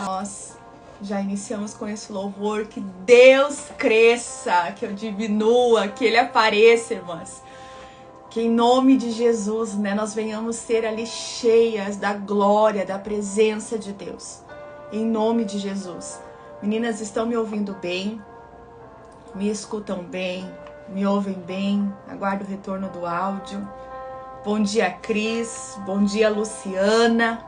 Nós já iniciamos com esse louvor, que Deus cresça, que eu diminua, que Ele apareça, irmãs. Que em nome de Jesus, nós venhamos ser ali cheias da glória, da presença de Deus. Em nome de Jesus. Meninas, estão me ouvindo bem? Me escutam bem? Me ouvem bem? Aguardo o retorno do áudio. Bom dia, Cris. Bom dia, Luciana.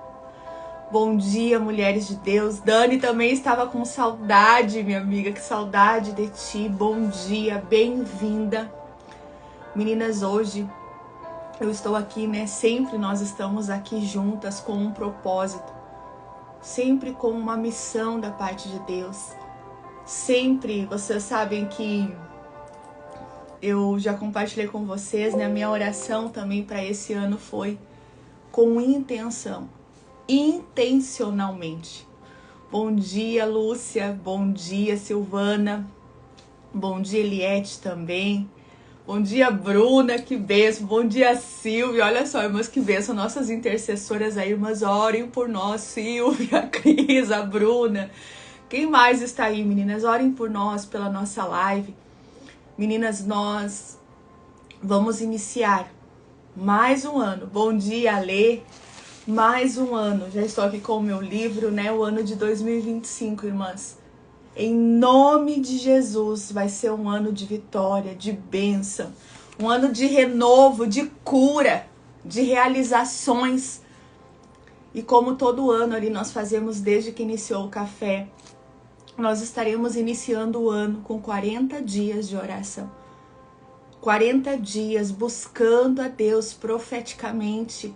Bom dia, mulheres de Deus. Dani também estava com saudade, minha amiga. Que saudade de ti. Bom dia, bem-vinda. Meninas, hoje eu estou aqui, Sempre nós estamos aqui juntas com um propósito. Sempre com uma missão da parte de Deus. Sempre, vocês sabem que eu já compartilhei com vocês, A minha oração também para esse ano foi com intenção. Intencionalmente. Bom dia, Lúcia. Bom dia, Silvana. Bom dia, Eliette também. Bom dia, Bruna, que bênção. Bom dia, Silvia. Olha só, irmãs, que bênção. Nossas intercessoras aí, irmãs, orem por nós. Silvia, a Cris, a Bruna. Quem mais está aí, meninas? Orem por nós, pela nossa live. Meninas, nós vamos iniciar mais um ano. Bom dia, Alê. Mais um ano. Já estou aqui com o meu livro, O ano de 2025, irmãs. Em nome de Jesus, vai ser um ano de vitória, de bênção. Um ano de renovo, de cura, de realizações. E como todo ano ali nós fazemos desde que iniciou o café, nós estaremos iniciando o ano com 40 dias de oração. 40 dias buscando a Deus profeticamente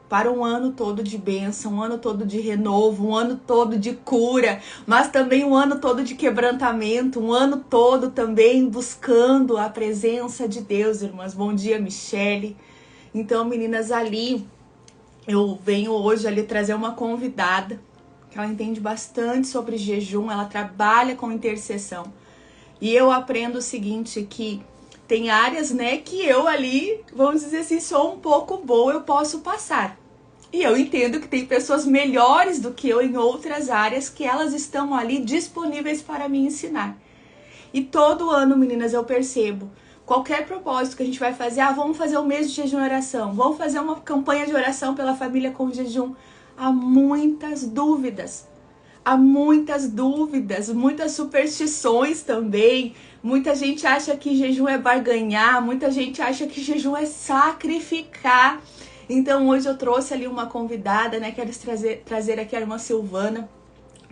para um ano todo de bênção, um ano todo de renovo, um ano todo de cura, mas também um ano todo de quebrantamento, um ano todo também buscando a presença de Deus, irmãs. Bom dia, Michele. Então, meninas, ali eu venho hoje ali trazer uma convidada, que ela entende bastante sobre jejum, ela trabalha com intercessão. E eu aprendo o seguinte, que tem áreas, que eu ali, vamos dizer assim, sou um pouco boa, eu posso passar. E eu entendo que tem pessoas melhores do que eu em outras áreas que elas estão ali disponíveis para me ensinar. E todo ano, meninas, eu percebo, qualquer propósito que a gente vai fazer, vamos fazer um mês de jejum e oração, vamos fazer uma campanha de oração pela família com jejum. Há muitas dúvidas. Há muitas dúvidas, muitas superstições também. Muita gente acha que jejum é barganhar, muita gente acha que jejum é sacrificar. Então hoje eu trouxe ali uma convidada, Quero trazer aqui a irmã Silvana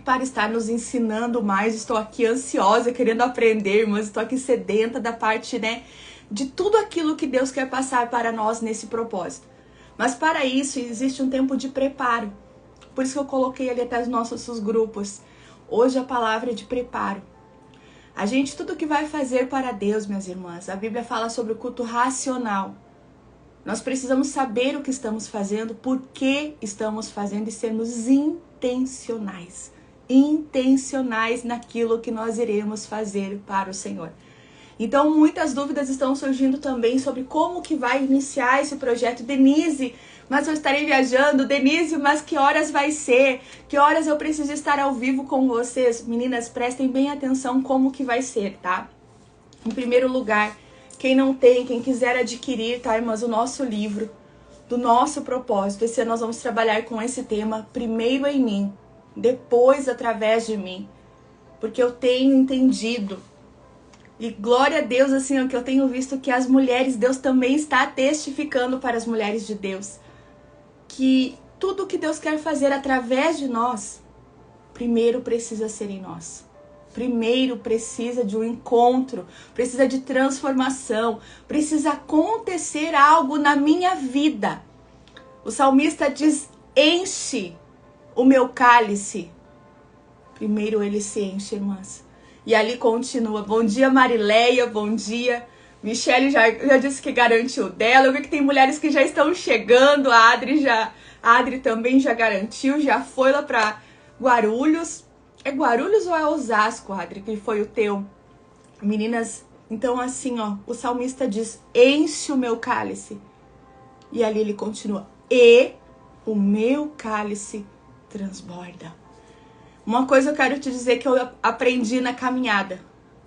para estar nos ensinando mais. Estou aqui ansiosa, querendo aprender, irmãs. Estou aqui sedenta da parte, de tudo aquilo que Deus quer passar para nós nesse propósito. Mas para isso existe um tempo de preparo. Por isso que eu coloquei ali até os nossos grupos. Hoje a palavra é de preparo. A gente, tudo que vai fazer para Deus, minhas irmãs, a Bíblia fala sobre o culto racional. Nós precisamos saber o que estamos fazendo, por que estamos fazendo e sermos intencionais. Intencionais naquilo que nós iremos fazer para o Senhor. Então, muitas dúvidas estão surgindo também sobre como que vai iniciar esse projeto. Denise, mas eu estarei viajando. Denise, mas que horas vai ser? Que horas eu preciso estar ao vivo com vocês? Meninas, prestem bem atenção como que vai ser, tá? Em primeiro lugar, quem não tem, quem quiser adquirir, tá, irmãs, o nosso livro do nosso propósito. Esse ano nós vamos trabalhar com esse tema, primeiro em mim, depois através de mim. Porque eu tenho entendido, e glória a Deus, assim, que eu tenho visto que as mulheres, Deus também está testificando para as mulheres de Deus, que tudo que Deus quer fazer através de nós, primeiro precisa ser em nós. Primeiro precisa de um encontro, precisa de transformação, precisa acontecer algo na minha vida. O salmista diz, enche o meu cálice. Primeiro ele se enche, irmãs. E ali continua. Bom dia, Marileia, bom dia. Michele já disse que garantiu dela. Eu vi que tem mulheres que já estão chegando. A Adri também já garantiu, já foi lá para Guarulhos. É Guarulhos ou é Osasco, Adri, que foi o teu? Meninas, então assim, o salmista diz, enche o meu cálice. E ali ele continua, e o meu cálice transborda. Uma coisa eu quero te dizer que eu aprendi na caminhada.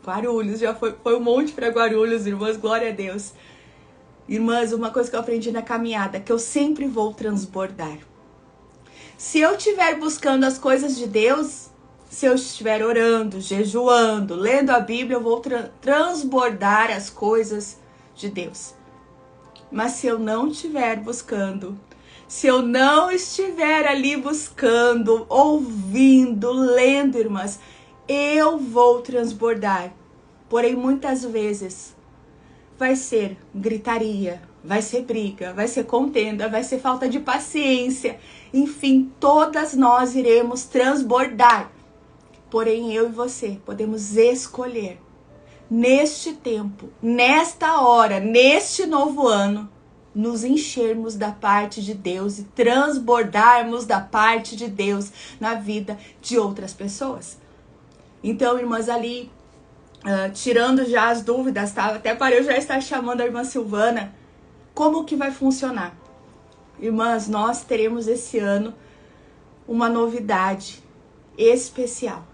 Guarulhos, já foi um monte para Guarulhos, irmãs, glória a Deus. Irmãs, uma coisa que eu aprendi na caminhada, que eu sempre vou transbordar. Se eu estiver buscando as coisas de Deus, se eu estiver orando, jejuando, lendo a Bíblia, eu vou transbordar as coisas de Deus. Mas se eu não estiver buscando, se eu não estiver ali buscando, ouvindo, lendo, irmãs, eu vou transbordar. Porém, muitas vezes vai ser gritaria, vai ser briga, vai ser contenda, vai ser falta de paciência. Enfim, todas nós iremos transbordar. Porém, eu e você podemos escolher, neste tempo, nesta hora, neste novo ano, nos enchermos da parte de Deus e transbordarmos da parte de Deus na vida de outras pessoas. Então, irmãs, ali, tirando já as dúvidas, tá? Até para eu já estar chamando a irmã Silvana, como que vai funcionar? Irmãs, nós teremos esse ano uma novidade especial.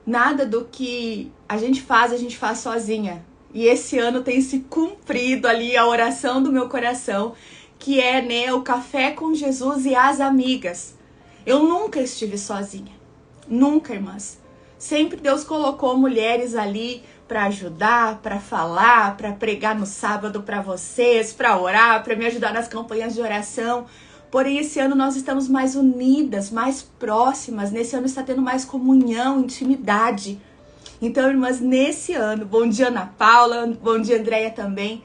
Nada do que a gente faz sozinha. E esse ano tem se cumprido ali a oração do meu coração, que é, né, o Café com Jesus e as amigas. Eu nunca estive sozinha. Nunca, irmãs. Sempre Deus colocou mulheres ali para ajudar, para falar, para pregar no sábado para vocês, para orar, para me ajudar nas campanhas de oração. Porém, esse ano nós estamos mais unidas, mais próximas. Nesse ano está tendo mais comunhão, intimidade. Então, irmãs, nesse ano, bom dia Ana Paula, bom dia Andréia também.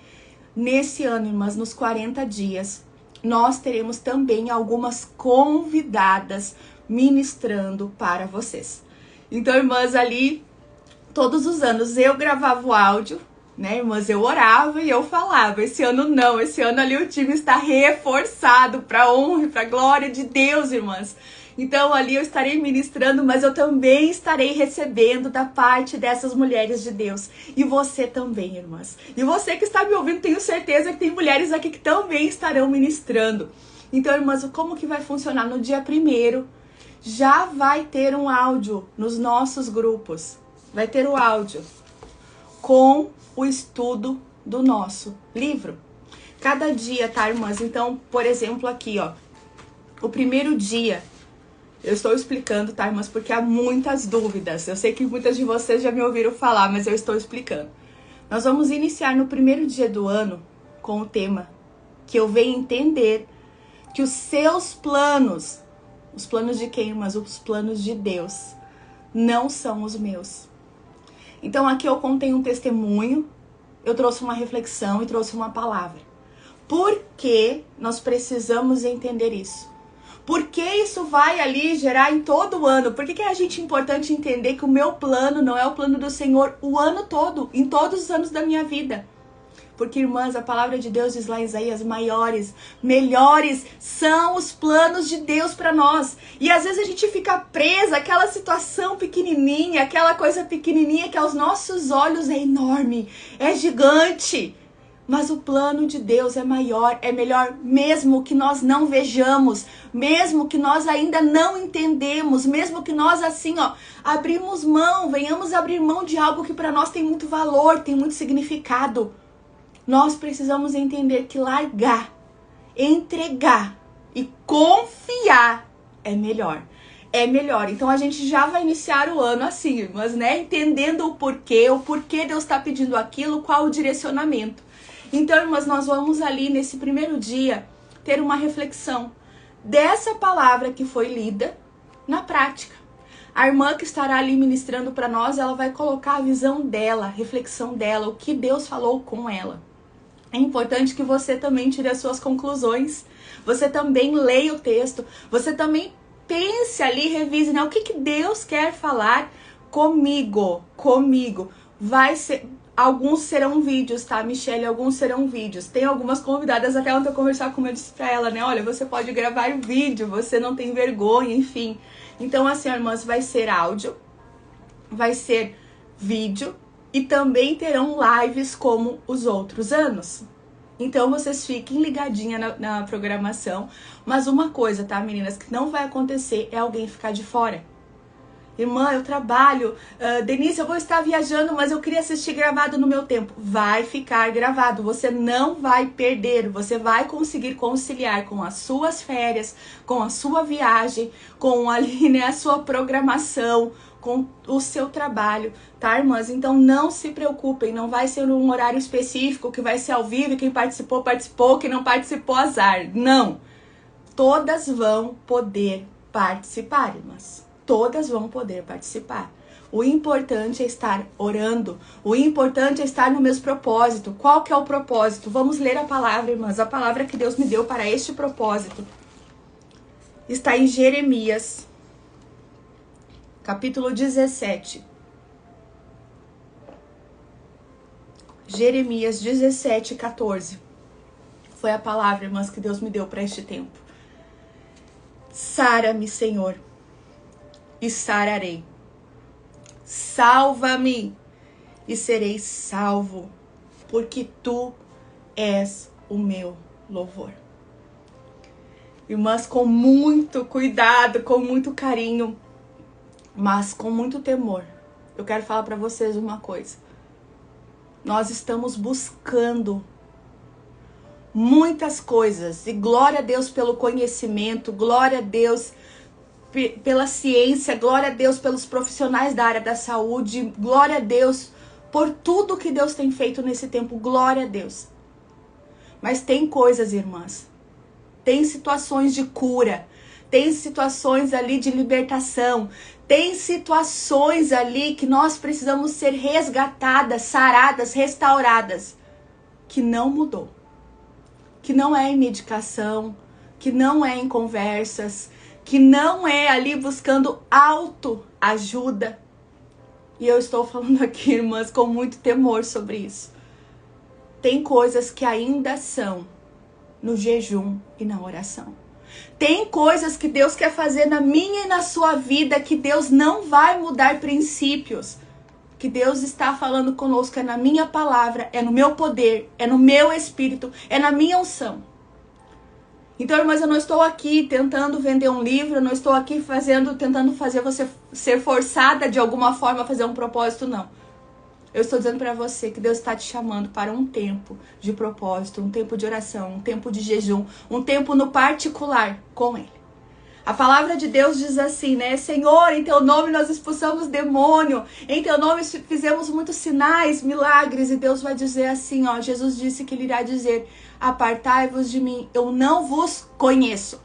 Nesse ano, irmãs, nos 40 dias, nós teremos também algumas convidadas ministrando para vocês. Então, irmãs, ali, todos os anos eu gravava o áudio, né, irmãs? Eu orava e eu falava. Esse ano não, esse ano ali o time está reforçado para honra e para glória de Deus, irmãs. Então ali eu estarei ministrando, mas eu também estarei recebendo da parte dessas mulheres de Deus. E você também, irmãs. E você que está me ouvindo, tenho certeza que tem mulheres aqui que também estarão ministrando. Então, irmãs, como que vai funcionar? No dia 1º, já vai ter um áudio nos nossos grupos. Vai ter o áudio com o estudo do nosso livro. Cada dia, tá, irmãs? Então, por exemplo, aqui, ó. O primeiro dia, eu estou explicando, tá, irmãs? Porque há muitas dúvidas. Eu sei que muitas de vocês já me ouviram falar, mas eu estou explicando. Nós vamos iniciar no primeiro dia do ano com o tema que eu venho entender que os seus planos, os planos de quem, irmãs? Os planos de Deus, não são os meus. Então aqui eu contei um testemunho, eu trouxe uma reflexão e trouxe uma palavra. Por que nós precisamos entender isso? Por que isso vai ali gerar em todo o ano? Por que é importante entender que o meu plano não é o plano do Senhor o ano todo, em todos os anos da minha vida? Porque, irmãs, a palavra de Deus diz lá em Isaías, maiores, melhores são os planos de Deus para nós. E às vezes a gente fica presa àquela situação pequenininha, aquela coisa pequenininha que aos nossos olhos é enorme, é gigante. Mas o plano de Deus é maior, é melhor, mesmo que nós não vejamos, mesmo que nós ainda não entendemos, mesmo que nós assim, ó, abrimos mão, venhamos abrir mão de algo que para nós tem muito valor, tem muito significado. Nós precisamos entender que largar, entregar e confiar é melhor. É melhor. Então a gente já vai iniciar o ano assim, irmãs, né? Entendendo o porquê Deus está pedindo aquilo, qual o direcionamento. Então, irmãs, nós vamos ali nesse primeiro dia ter uma reflexão dessa palavra que foi lida na prática. A irmã que estará ali ministrando para nós, ela vai colocar a visão dela, a reflexão dela, o que Deus falou com ela. É importante que você também tire as suas conclusões, você também leia o texto, você também pense ali, revise, né? O que Deus quer falar comigo. Vai ser... Alguns serão vídeos, tá, Michelle? Alguns serão vídeos. Tem algumas convidadas, até ontem eu conversar com eu disse pra ela, né? Olha, você pode gravar vídeo, você não tem vergonha, enfim. Então, assim, irmãs, vai ser áudio, vai ser vídeo e também terão lives como os outros anos. Então, vocês fiquem ligadinhas na programação. Mas uma coisa, tá, meninas, que não vai acontecer é alguém ficar de fora. Irmã, eu trabalho. Denise, eu vou estar viajando, mas eu queria assistir gravado no meu tempo. Vai ficar gravado. Você não vai perder. Você vai conseguir conciliar com as suas férias, com a sua viagem, com ali, né, a sua programação, com o seu trabalho, tá, irmãs? Então não se preocupem, não vai ser um horário específico que vai ser ao vivo e quem participou, participou, quem não participou, azar. Não. Todas vão poder participar, irmãs. Todas vão poder participar. O importante é estar orando. O importante é estar no mesmo propósito. Qual que é o propósito? Vamos ler a palavra, irmãs. A palavra que Deus me deu para este propósito está em Jeremias, capítulo 17. Jeremias 17, 14. Foi a palavra, irmãs, que Deus me deu para este tempo. Sara-me, Senhor, e sararei. Salva-me e serei salvo, porque tu és o meu louvor. Irmãs, com muito cuidado, com muito carinho, mas com muito temor, eu quero falar para vocês uma coisa. Nós estamos buscando muitas coisas, e glória a Deus pelo conhecimento, glória a Deus pela ciência, glória a Deus pelos profissionais da área da saúde, glória a Deus por tudo que Deus tem feito nesse tempo, glória a Deus. Mas tem coisas, irmãs, tem situações de cura, tem situações ali de libertação, tem situações ali que nós precisamos ser resgatadas, saradas, restauradas, que não mudou, que não é em medicação, que não é em conversas, que não é ali buscando autoajuda. E eu estou falando aqui, irmãs, com muito temor sobre isso. Tem coisas que ainda são no jejum e na oração. Tem coisas que Deus quer fazer na minha e na sua vida, que Deus não vai mudar princípios. Que Deus está falando conosco, é na minha palavra, é no meu poder, é no meu espírito, é na minha unção. Então, irmãs, eu não estou aqui tentando vender um livro, eu não estou aqui tentando fazer você ser forçada de alguma forma a fazer um propósito, não. Eu estou dizendo para você que Deus está te chamando para um tempo de propósito, um tempo de oração, um tempo de jejum, um tempo no particular com Ele. A palavra de Deus diz assim, né? Senhor, em teu nome nós expulsamos demônio, em teu nome fizemos muitos sinais, milagres, e Deus vai dizer assim, ó, Jesus disse que Ele irá dizer, apartai-vos de mim, eu não vos conheço.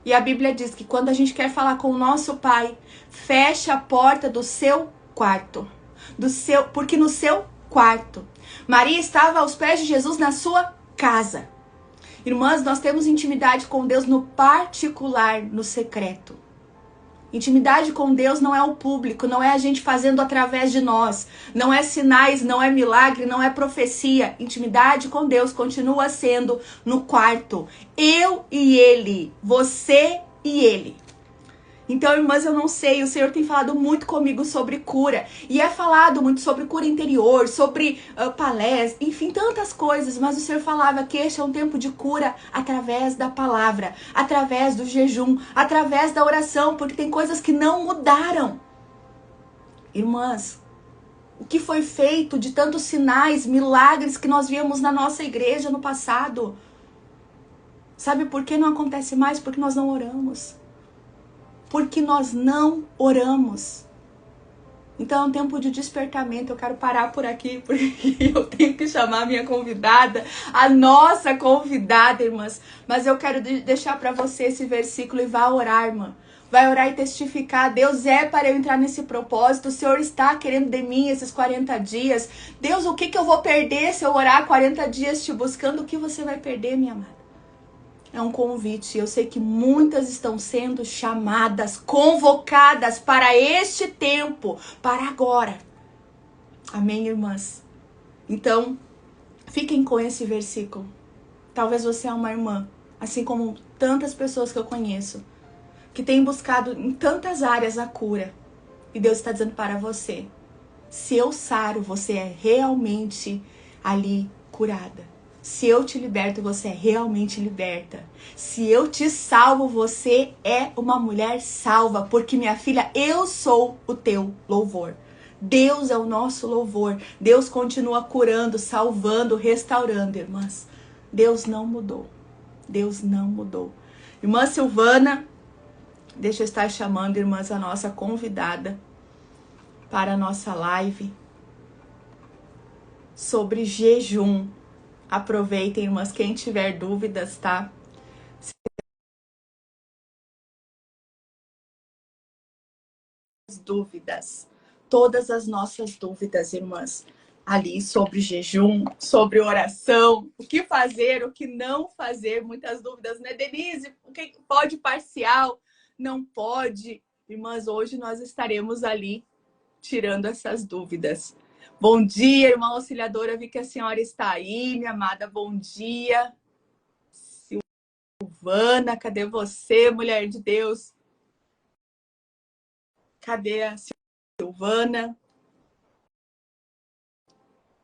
E a Bíblia diz que quando a gente quer falar com o nosso Pai, fecha a porta do seu quarto, porque no seu quarto, Maria estava aos pés de Jesus na sua casa. Irmãs, nós temos intimidade com Deus no particular, no secreto. Intimidade com Deus não é o público, não é a gente fazendo através de nós. Não é sinais, não é milagre, não é profecia. Intimidade com Deus continua sendo no quarto. Eu e Ele, você e Ele. Então, irmãs, eu não sei, o Senhor tem falado muito comigo sobre cura. E é falado muito sobre cura interior, sobre palestra, enfim, tantas coisas. Mas o Senhor falava que este é um tempo de cura através da palavra, através do jejum, através da oração, porque tem coisas que não mudaram. Irmãs, o que foi feito de tantos sinais, milagres que nós víamos na nossa igreja no passado? Sabe por que não acontece mais? Porque nós não oramos. Porque nós não oramos. Então é um tempo de despertamento. Eu quero parar por aqui, porque eu tenho que chamar a minha convidada, a nossa convidada, irmãs. Mas eu quero deixar para você esse versículo e vá orar, irmã. Vai orar e testificar. Deus é para eu entrar nesse propósito. O Senhor está querendo de mim esses 40 dias. Deus, o que eu vou perder se eu orar 40 dias te buscando? O que você vai perder, minha amada? É um convite. Eu sei que muitas estão sendo chamadas, convocadas para este tempo, para agora. Amém, irmãs? Então, fiquem com esse versículo. Talvez você é uma irmã, assim como tantas pessoas que eu conheço, que têm buscado em tantas áreas a cura. E Deus está dizendo para você, se eu saro, você é realmente ali curada. Se eu te liberto, você é realmente liberta. Se eu te salvo, você é uma mulher salva. Porque, minha filha, eu sou o teu louvor. Deus é o nosso louvor. Deus continua curando, salvando, restaurando, irmãs. Deus não mudou. Deus não mudou. Irmã Silvana, deixa eu estar chamando, irmãs, a nossa convidada para a nossa live sobre jejum. Aproveitem, irmãs, quem tiver dúvidas, tá? Dúvidas, todas as nossas dúvidas, irmãs, ali sobre jejum, sobre oração, o que fazer, o que não fazer, muitas dúvidas, né, Denise? O que pode parcial, não pode? Irmãs, hoje nós estaremos ali tirando essas dúvidas. Bom dia, irmã auxiliadora, vi que a senhora está aí, minha amada, bom dia. Silvana, cadê você, mulher de Deus? Cadê a Silvana?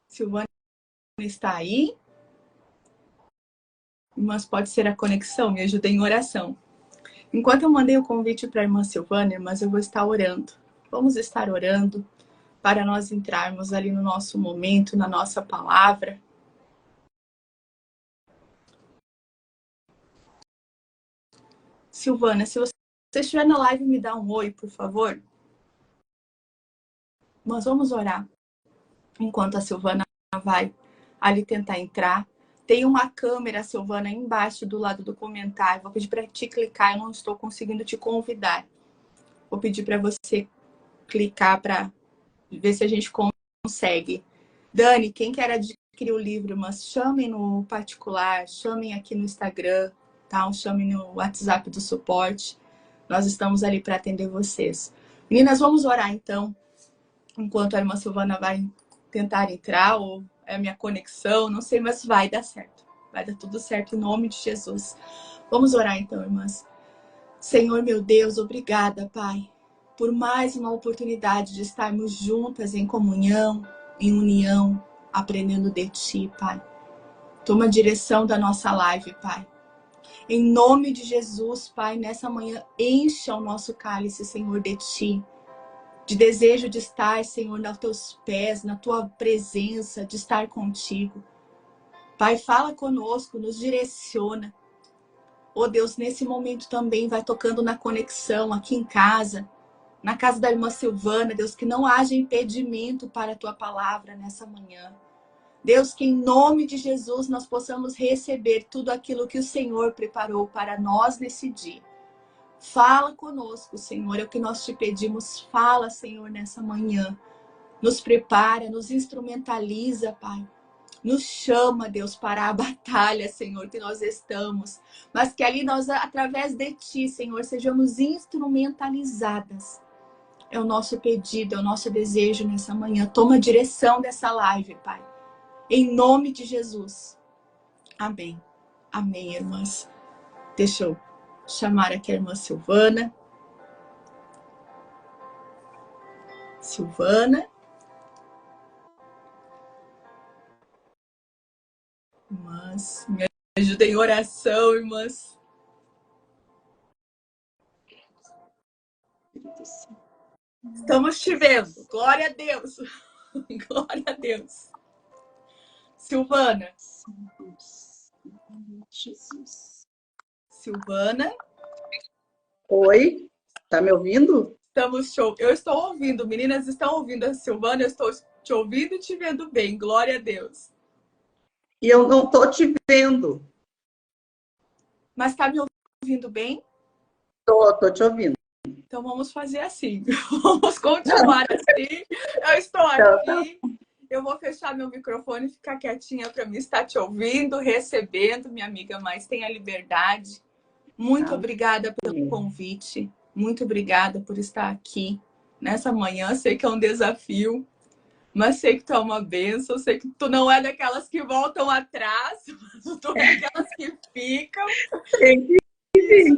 Silvana está aí? Mas pode ser a conexão, me ajuda em oração. Enquanto eu mandei o convite para a irmã Silvana, mas eu vou estar orando. Vamos estar orando para nós entrarmos ali no nosso momento, na nossa palavra. Silvana, se você estiver na live, me dá um oi, por favor. Nós vamos orar enquanto a Silvana vai ali tentar entrar. Tem uma câmera, Silvana, aí embaixo do lado do comentário. Vou pedir para te clicar, eu não estou conseguindo te convidar. Vou pedir para você clicar para ver se a gente consegue. Dani, quem quer adquirir o livro, mas chamem no particular, chamem aqui no Instagram, tá? Chamem no WhatsApp do suporte. Nós estamos ali para atender vocês. Meninas, vamos orar então, enquanto a irmã Silvana vai tentar entrar, ou é a minha conexão, não sei, mas vai dar certo. Vai dar tudo certo em nome de Jesus. Vamos orar então, irmãs. Senhor, meu Deus, obrigada, Pai, por mais uma oportunidade de estarmos juntas em comunhão, em união, aprendendo de Ti, Pai. Toma a direção da nossa live, Pai. Em nome de Jesus, Pai, nessa manhã, encha o nosso cálice, Senhor, de Ti. De desejo de estar, Senhor, nos Teus pés, na Tua presença, de estar contigo. Pai, fala conosco, nos direciona. Oh Deus, nesse momento também vai tocando na conexão aqui em casa, na casa da irmã Silvana, Deus, que não haja impedimento para a Tua palavra nessa manhã. Deus, que em nome de Jesus nós possamos receber tudo aquilo que o Senhor preparou para nós nesse dia. Fala conosco, Senhor, é o que nós te pedimos. Fala, Senhor, nessa manhã. Nos prepara, nos instrumentaliza, Pai. Nos chama, Deus, para a batalha, Senhor, que nós estamos. Mas que ali nós, através de Ti, Senhor, sejamos instrumentalizadas. É o nosso pedido, é o nosso desejo nessa manhã. Toma a direção dessa live, Pai. Em nome de Jesus. Amém. Amém, irmãs. Deixa eu chamar aqui a irmã Silvana. Silvana. Irmãs, me ajudem em oração, irmãs. Estamos te vendo. Glória a Deus. Glória a Deus. Silvana. Jesus. Silvana. Oi, tá me ouvindo? Estamos show. Eu estou ouvindo. Meninas estão ouvindo a Silvana. Eu estou te ouvindo e te vendo bem. Glória a Deus. E eu não tô te vendo. Mas tá me ouvindo bem? Tô te ouvindo. Então vamos fazer assim. Vamos continuar assim. Eu estou aqui. Eu vou fechar meu microfone e ficar quietinha para mim estar te ouvindo, recebendo, minha amiga, mas tenha liberdade. Muito obrigada pelo convite. Muito obrigada por estar aqui nessa manhã. Sei que é um desafio, mas sei que tu é uma bênção. Sei que tu não é daquelas que voltam atrás, mas tu é daquelas que ficam.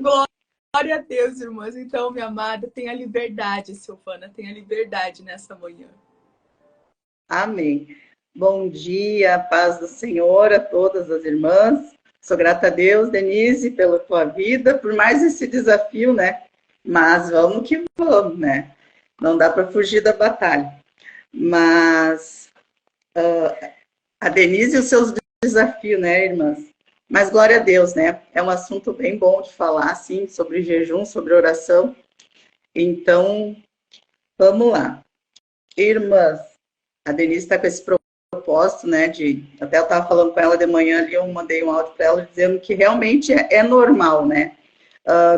Glória a Deus, irmãs. Então, minha amada, tenha liberdade, Silvana. Tenha liberdade nessa manhã. Amém. Bom dia, paz do Senhor a todas as irmãs. Sou grata a Deus, Denise, pela tua vida, por mais esse desafio, né? Mas vamos que vamos, né? Não dá para fugir da batalha. Mas a Denise e os seus desafios, né, irmãs? Mas glória a Deus, né? É um assunto bem bom de falar, assim, sobre jejum, sobre oração. Então, vamos lá. Irmãs, a Denise está com esse propósito, né, até eu estava falando com ela de manhã ali, eu mandei um áudio para ela dizendo que realmente é normal, né?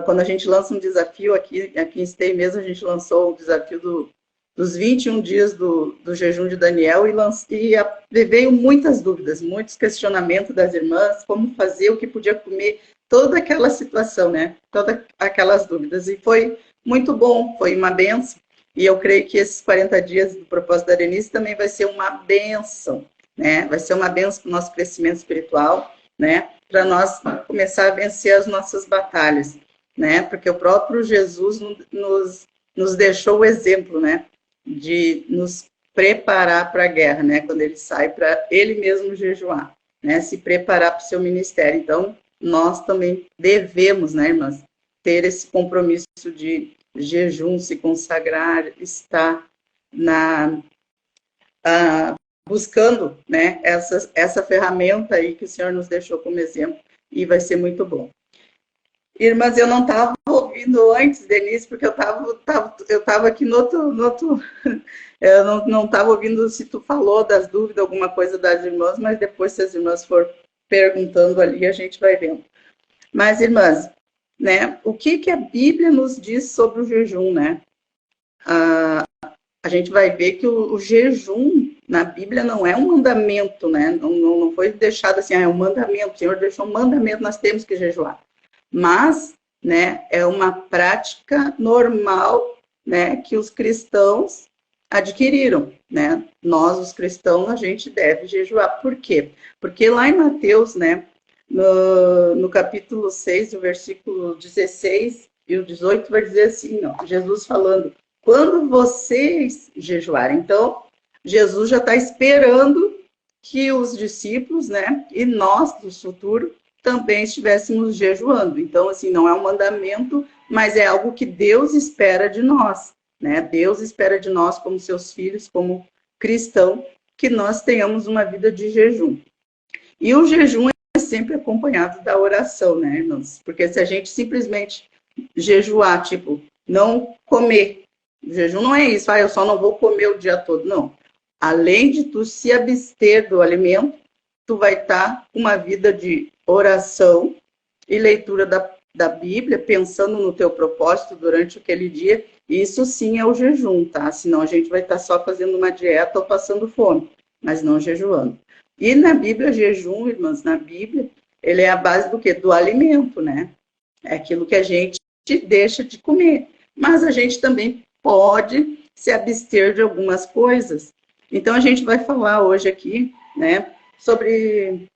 Quando a gente lança um desafio aqui em Esteio mesmo, a gente lançou o desafio dos 21 dias do jejum de Daniel e veio muitas dúvidas, muitos questionamentos das irmãs, como fazer, o que podia comer, toda aquela situação, né? Todas aquelas dúvidas. E foi muito bom, foi uma benção. E eu creio que esses 40 dias do propósito da Denise também vai ser uma benção, né? Vai ser uma benção para o nosso crescimento espiritual, né? Para nós começar a vencer as nossas batalhas, né? Porque o próprio Jesus nos deixou o exemplo, né? De nos preparar para a guerra, né? Quando ele sai para ele mesmo jejuar, né? Se preparar para o seu ministério. Então, nós também devemos, né, irmãs, ter esse compromisso de jejum, se consagrar, estar buscando, né, essa ferramenta aí que o Senhor nos deixou como exemplo, e vai ser muito bom. Irmãs, eu não estava ouvindo antes, Denise, porque eu estava aqui no outro eu não estava ouvindo se tu falou das dúvidas, alguma coisa das irmãs, mas depois, se as irmãs for perguntando ali, a gente vai vendo. Mas, irmãs, né, o que a Bíblia nos diz sobre o jejum, né? A gente vai ver que o jejum na Bíblia não é um mandamento, né? Não foi deixado assim, é um mandamento, o Senhor deixou um mandamento, nós temos que jejuar. Mas, né, é uma prática normal, né, que os cristãos adquiriram, né? Nós, os cristãos, a gente deve jejuar. Por quê? Porque lá em Mateus, né, no capítulo 6, o versículo 16 e o 18, vai dizer assim, ó, Jesus falando, quando vocês jejuarem. Então, Jesus já está esperando que os discípulos, né, e nós, do futuro, também estivéssemos jejuando. Então, assim, não é um mandamento, mas é algo que Deus espera de nós, né? Deus espera de nós, como seus filhos, como cristão, que nós tenhamos uma vida de jejum. E o jejum é sempre acompanhado da oração, né, irmãos? Porque se a gente simplesmente jejuar, tipo, não comer, o jejum não é isso, eu só não vou comer o dia todo, não. Além de tu se abster do alimento, tu vai estar com uma vida de oração e leitura da Bíblia, pensando no teu propósito durante aquele dia. Isso sim é o jejum, tá? Senão a gente vai estar só fazendo uma dieta ou passando fome, mas não jejuando. E na Bíblia, jejum, irmãs, na Bíblia, ele é a base do quê? Do alimento, né? É aquilo que a gente deixa de comer. Mas a gente também pode se abster de algumas coisas. Então, a gente vai falar hoje aqui, né, sobre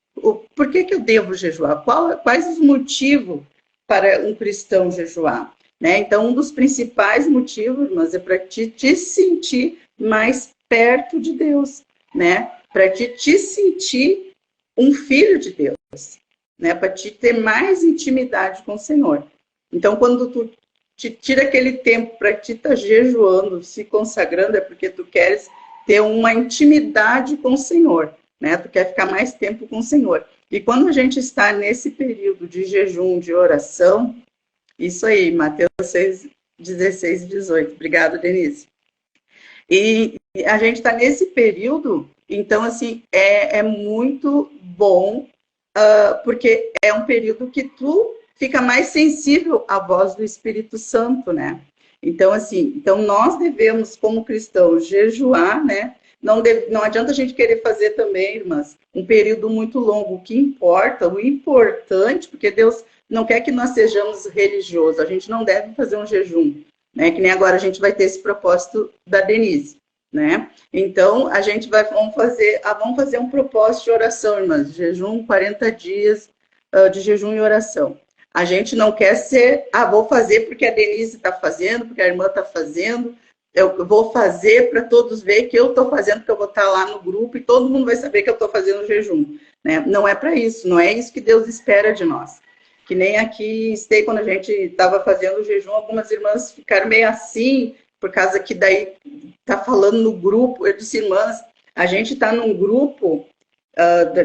por que eu devo jejuar, quais os motivos para um cristão jejuar. Né? Então, um dos principais motivos, mas é para te sentir mais perto de Deus, né? Para te sentir um filho de Deus, né? Para te ter mais intimidade com o Senhor. Então, quando tu te tira aquele tempo para te estar jejuando, se consagrando, é porque tu queres ter uma intimidade com o Senhor, né? Tu quer ficar mais tempo com o Senhor. E quando a gente está nesse período de jejum, de oração, isso aí, Mateus 6, 16 e 18. Obrigada, Denise. E a gente está nesse período, então, assim, é muito bom, porque é um período que tu fica mais sensível à voz do Espírito Santo, né? Então, assim, então nós devemos, como cristãos, jejuar, né? Não adianta a gente querer fazer também, irmãs, um período muito longo. O que importa, o importante, porque Deus não quer que nós sejamos religiosos, a gente não deve fazer um jejum, né? Que nem agora a gente vai ter esse propósito da Denise, né? Então, vamos fazer um propósito de oração, irmãs, jejum, 40 dias de jejum e oração. A gente não quer ser, vou fazer porque a Denise está fazendo, porque a irmã está fazendo, eu vou fazer para todos verem que eu estou fazendo, que eu vou estar lá no grupo e todo mundo vai saber que eu estou fazendo o jejum. Né? Não é para isso, não é isso que Deus espera de nós. Que nem aqui, quando a gente estava fazendo o jejum, algumas irmãs ficaram meio assim, por causa que daí está falando no grupo. Eu disse, irmãs, a gente está num grupo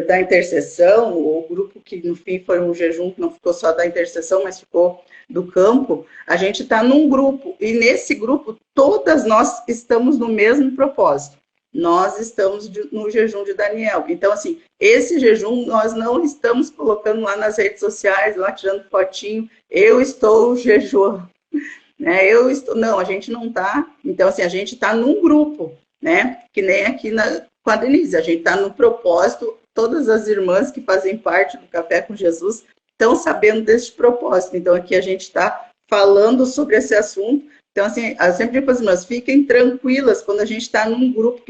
da intercessão, o grupo que no fim foi um jejum que não ficou só da intercessão, mas ficou do campo. A gente está num grupo, e nesse grupo todas nós estamos no mesmo propósito. Nós estamos no jejum de Daniel. Então, assim, esse jejum nós não estamos colocando lá nas redes sociais, lá tirando fotinho, eu estou jejuando, né? Não, a gente não está. Então, assim, a gente está num grupo, né? Que nem aqui com a Denise, a gente está no propósito, todas as irmãs que fazem parte do Café com Jesus estão sabendo desse propósito. Então, aqui a gente está falando sobre esse assunto. Então, assim, eu sempre digo para as irmãs, fiquem tranquilas quando a gente está num grupo,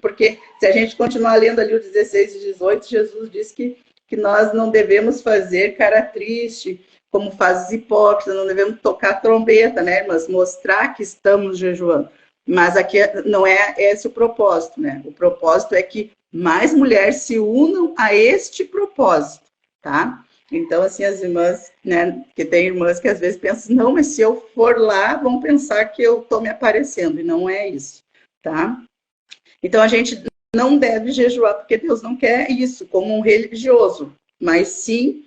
porque se a gente continuar lendo ali o 16 e 18, Jesus diz que nós não devemos fazer cara triste, como faz os hipócritas, não devemos tocar trombeta, né, irmãs? Mostrar que estamos jejuando. Mas aqui não é esse o propósito, né? O propósito é que mais mulheres se unam a este propósito, tá? Então, assim, as irmãs, né, que tem irmãs que às vezes pensam, não, mas se eu for lá, vão pensar que eu estou me aparecendo, e não é isso, tá? Então, a gente não deve jejuar, porque Deus não quer isso como um religioso, mas sim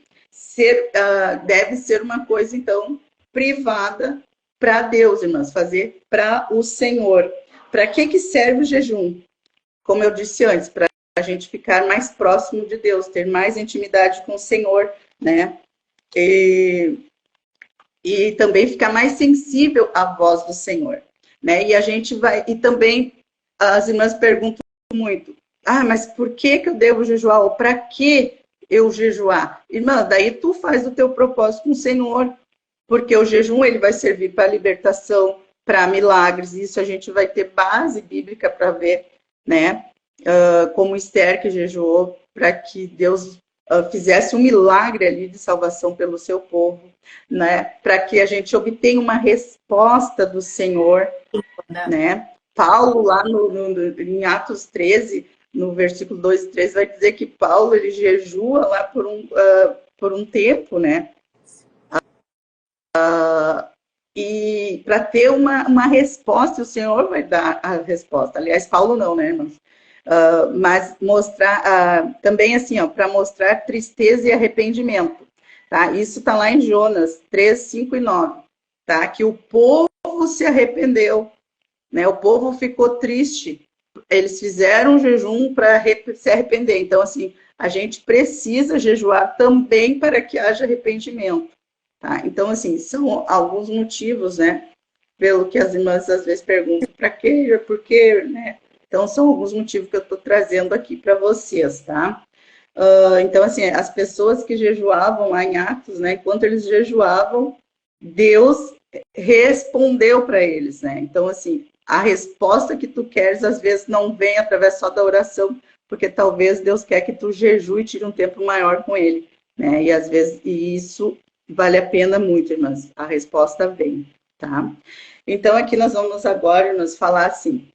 deve ser uma coisa, então, privada para Deus, irmãs, fazer para o Senhor. Para que serve o jejum? Como eu disse antes, para a gente ficar mais próximo de Deus, ter mais intimidade com o Senhor, né? E também ficar mais sensível à voz do Senhor, né? E a gente vai... E também as irmãs perguntam muito, mas por que eu devo jejuar? Ou para que eu jejuar? Irmã, daí tu faz o teu propósito com o Senhor, porque o jejum ele vai servir para libertação, para milagres, isso a gente vai ter base bíblica para ver, né? Como Esther que jejuou para que Deus fizesse um milagre ali de salvação pelo seu povo, né? Para que a gente obtenha uma resposta do Senhor, né? Paulo, lá em Atos 13, no versículo 2 e 3, vai dizer que Paulo ele jejua lá por um tempo, né? E para ter uma resposta, o Senhor vai dar a resposta. Aliás, Paulo não, né, irmãos? Mas mostrar, também assim, para mostrar tristeza e arrependimento, tá? Isso está lá em Jonas 3, 5 e 9, tá? Que o povo se arrependeu, né? O povo ficou triste, eles fizeram um jejum para se arrepender. Então, assim, a gente precisa jejuar também para que haja arrependimento, tá? Então, assim, são alguns motivos, né? Pelo que as irmãs às vezes perguntam, para quê, por quê, né? Então, são alguns motivos que eu estou trazendo aqui para vocês, tá? Então, assim, as pessoas que jejuavam lá em Atos, né? Enquanto eles jejuavam, Deus respondeu para eles, né? Então, assim, a resposta que tu queres, às vezes, não vem através só da oração, porque talvez Deus quer que tu jejue e tire um tempo maior com Ele, né? E, às vezes, isso vale a pena muito, irmãs. A resposta vem, tá? Então, aqui nós vamos agora nos falar, assim,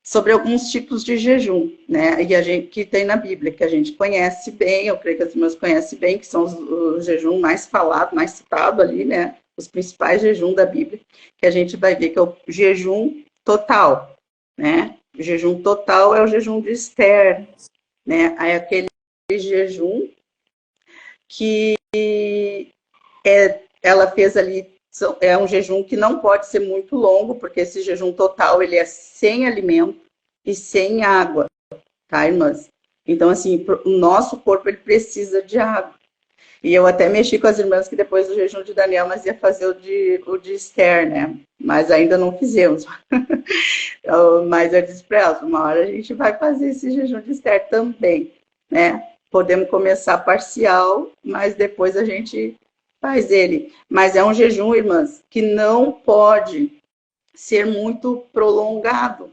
sobre alguns tipos de jejum, né? E a gente que tem na Bíblia, que a gente conhece bem, eu creio que as irmãs conhecem bem, que são os jejum mais falado, mais citado ali, né? Os principais jejum da Bíblia, que a gente vai ver que é o jejum total, né? O jejum total é o jejum de Esther, né? É aquele jejum que ela fez ali, é um jejum que não pode ser muito longo, porque esse jejum total, ele é sem alimento e sem água, tá, irmãs? Então, assim, o nosso corpo, ele precisa de água. E eu até mexi com as irmãs que depois do jejum de Daniel, nós ia fazer o de Esther, né? Mas ainda não fizemos. Mas eu disse para elas, uma hora a gente vai fazer esse jejum de Esther também, né? Podemos começar parcial, mas depois a gente faz ele. Mas é um jejum, irmãs, que não pode ser muito prolongado,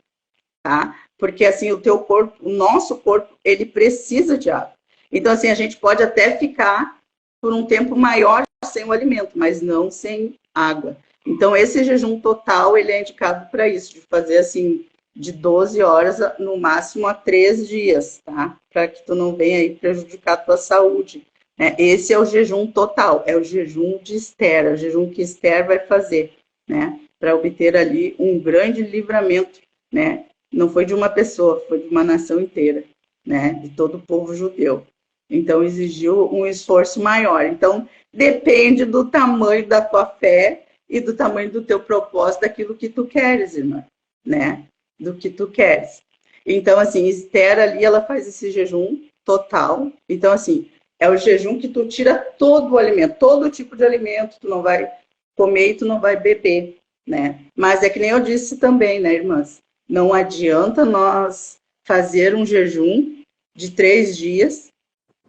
tá? Porque, assim, o teu corpo, o nosso corpo, ele precisa de água. Então, assim, a gente pode até ficar por um tempo maior sem o alimento, mas não sem água. Então, esse jejum total, ele é indicado para isso, de fazer assim, de 12 horas, no máximo a 3 dias, tá? Para que tu não venha aí prejudicar a tua saúde. Né? Esse é o jejum total, é o jejum de Esther, é o jejum que Esther vai fazer, né? Para obter ali um grande livramento, né? Não foi de uma pessoa, foi de uma nação inteira, né? De todo o povo judeu. Então, exigiu um esforço maior. Então, depende do tamanho da tua fé e do tamanho do teu propósito, daquilo que tu queres, irmã, né? Do que tu queres. Então, assim, Esther ali, ela faz esse jejum total. Então, assim, é o jejum que tu tira todo o alimento, todo tipo de alimento, tu não vai comer e tu não vai beber, né? Mas é que nem eu disse também, né, irmãs? Não adianta nós fazer um jejum de 3 dias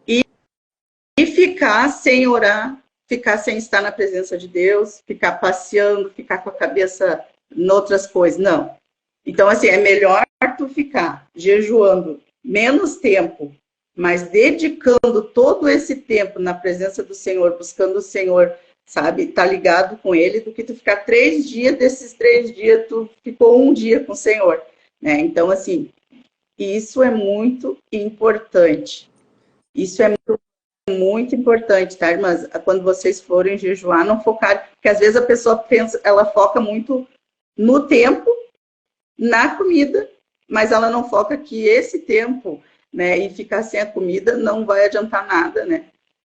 e ficar sem orar, ficar sem estar na presença de Deus, ficar passeando, ficar com a cabeça em outras coisas. Não. Então, assim, é melhor tu ficar jejuando menos tempo, mas dedicando todo esse tempo na presença do Senhor, buscando o Senhor, sabe, tá ligado com Ele, do que tu ficar 3 dias, desses 3 dias tu ficou um dia com o Senhor, né? Então, assim, isso é muito importante. Isso é muito importante, tá, irmãs? Quando vocês forem jejuar, não focar, porque às vezes a pessoa pensa, ela foca muito no tempo, na comida, mas ela não foca que esse tempo, né, e ficar sem a comida não vai adiantar nada, né?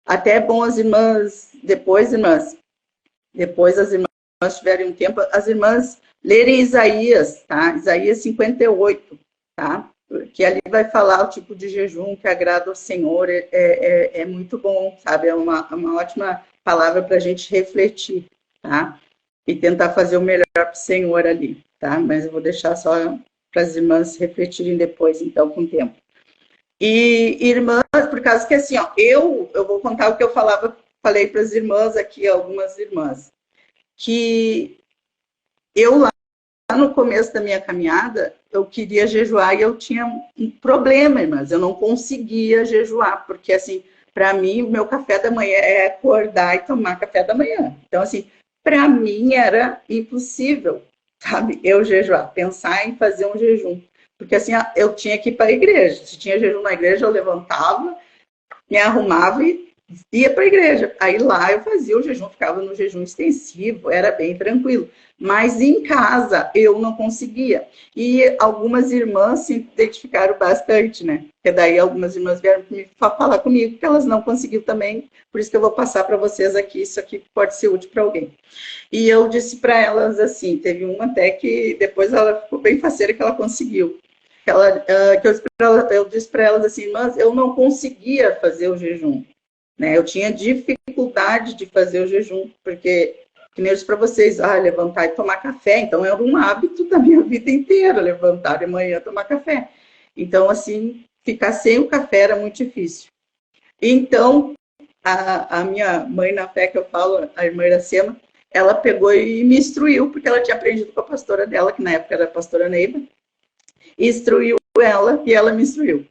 Até é bom as irmãs, depois as irmãs tiverem um tempo, as irmãs lerem Isaías, tá? Isaías 58, tá? Porque ali vai falar o tipo de jejum que agrada ao Senhor, é muito bom, sabe? É uma ótima palavra para a gente refletir, tá? E tentar fazer o melhor para o Senhor ali, tá? Mas eu vou deixar só para as irmãs refletirem depois, então, com o tempo. E irmãs, por causa que assim, ó, eu vou contar o que eu falei para as irmãs aqui, algumas irmãs, que eu lá no começo da minha caminhada, eu queria jejuar e eu tinha um problema, irmãs, eu não conseguia jejuar, porque assim, para mim, o meu café da manhã é acordar e tomar café da manhã. Então, assim, para mim era impossível, sabe, eu jejuar, pensar em fazer um jejum. Porque assim, eu tinha que ir para a igreja. Se tinha jejum na igreja, eu levantava, me arrumava e ia para a igreja. Aí lá eu fazia o jejum, ficava no jejum extensivo, era bem tranquilo. Mas em casa eu não conseguia. E algumas irmãs se identificaram bastante, né? Porque daí algumas irmãs vieram falar comigo que elas não conseguiam também. Por isso que eu vou passar para vocês aqui, isso aqui pode ser útil para alguém. E eu disse para elas assim, teve uma até que depois ela ficou bem faceira que ela conseguiu. Eu disse para elas assim, mas eu não conseguia fazer o jejum, né? Eu tinha dificuldade de fazer o jejum, porque, que nem eu disse para vocês, levantar e tomar café, então era um hábito da minha vida inteira, levantar de manhã e tomar café. Então, assim, ficar sem o café era muito difícil. Então, a minha mãe na fé, que eu falo, a irmã Iracema, ela pegou e me instruiu, porque ela tinha aprendido com a pastora dela, que na época era a pastora Neiva, instruiu ela e ela me instruiu.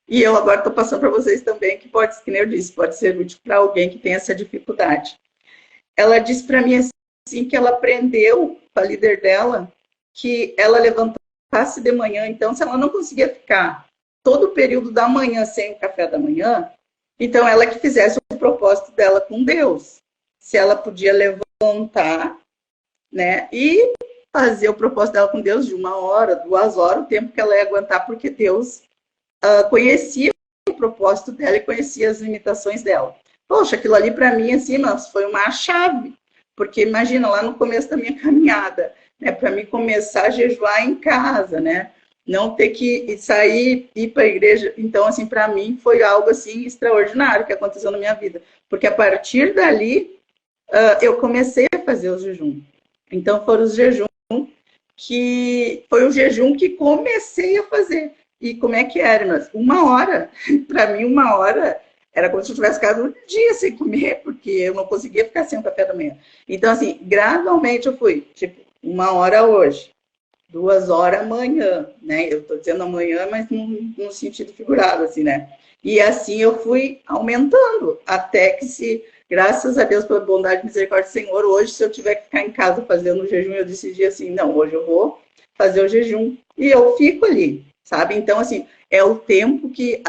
E eu agora estou passando para vocês também, que pode, que nem eu disse, pode ser útil para alguém que tem essa dificuldade. Ela disse para mim assim que ela aprendeu com a líder dela que ela levantasse de manhã, então se ela não conseguia ficar todo o período da manhã sem o café da manhã, então ela que fizesse o propósito dela com Deus. Se ela podia levantar, né, e fazer o propósito dela com Deus de 1 hora, 2 horas, o tempo que ela ia aguentar, porque Deus conhecia o propósito dela e conhecia as limitações dela. Poxa, aquilo ali para mim, assim, mas foi uma chave, porque imagina, lá no começo da minha caminhada, né, para mim começar a jejuar em casa, né, não ter que sair, ir para a igreja. Então, assim, para mim foi algo, assim, extraordinário que aconteceu na minha vida, porque a partir dali, eu comecei a fazer o jejum. Então, foram os jejuns que foi o jejum que comecei a fazer. E como é que era, mas 1 hora, para mim 1 hora era como se eu tivesse ficado um dia sem comer, porque eu não conseguia ficar sem o café da manhã. Então, assim, gradualmente eu fui, tipo, 1 hora hoje, 2 horas amanhã, né? Eu estou dizendo amanhã, mas num sentido figurado, assim, né? E assim eu fui aumentando, até que se Graças a Deus pela bondade e misericórdia do Senhor. Hoje, se eu tiver que ficar em casa fazendo o jejum, eu decidi assim, não, hoje eu vou fazer o jejum. E eu fico ali, sabe? Então, assim, é o tempo que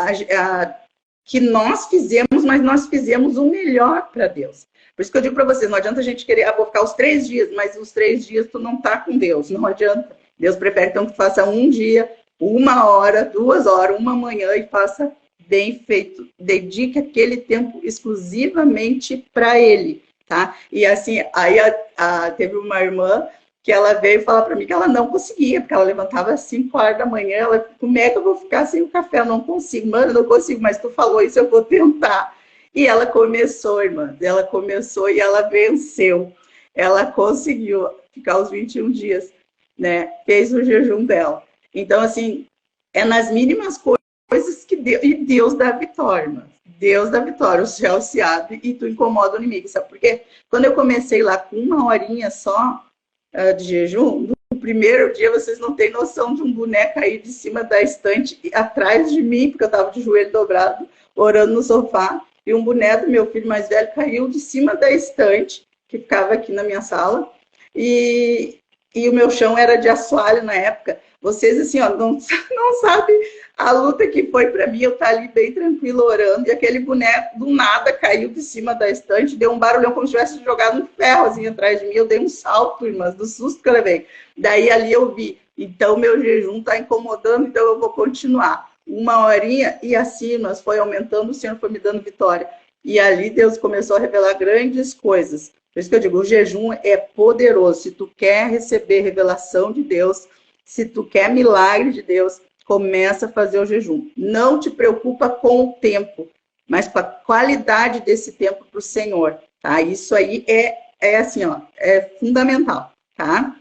nós fizemos, mas nós fizemos o melhor para Deus. Por isso que eu digo para vocês, não adianta a gente querer, vou ficar os 3 dias, mas os 3 dias tu não tá com Deus, não adianta. Deus prefere então que tu faça um dia, 1 hora, 2 horas, uma manhã e faça bem feito. Dedique aquele tempo exclusivamente para Ele, tá? E assim, aí teve uma irmã que ela veio falar para mim que ela não conseguia, porque ela levantava às 5 horas da manhã, ela, como é que eu vou ficar sem o café? Eu não consigo, mano, eu não consigo, mas tu falou isso, eu vou tentar. E ela começou, irmã, ela começou e ela venceu. Ela conseguiu ficar os 21 dias, né? Fez o jejum dela. Então, assim, é nas mínimas coisas que Deus dá vitória, irmã. Deus dá vitória, o céu se abre e tu incomoda o inimigo, sabe por quê? Quando eu comecei lá com 1 horinha só de jejum, no primeiro dia vocês não têm noção de um boneco cair de cima da estante atrás de mim, porque eu estava de joelho dobrado, orando no sofá, e um boneco do meu filho mais velho caiu de cima da estante, que ficava aqui na minha sala, e o meu chão era de assoalho na época. Vocês, assim, ó, não sabem a luta que foi para mim, eu estar ali bem tranquilo orando, e aquele boneco do nada caiu de cima da estante, deu um barulhão como se tivesse jogado um ferro assim atrás de mim, eu dei um salto, irmãs, do susto que eu levei. Daí ali eu vi, então meu jejum está incomodando, então eu vou continuar. 1 horinha, e assim, nós foi aumentando, o Senhor foi me dando vitória. E ali Deus começou a revelar grandes coisas. Por isso que eu digo, o jejum é poderoso. Se tu quer receber revelação de Deus, se tu quer milagre de Deus, começa a fazer o jejum. Não te preocupa com o tempo, mas com a qualidade desse tempo para o Senhor, tá? Isso aí é assim, ó, é fundamental, tá?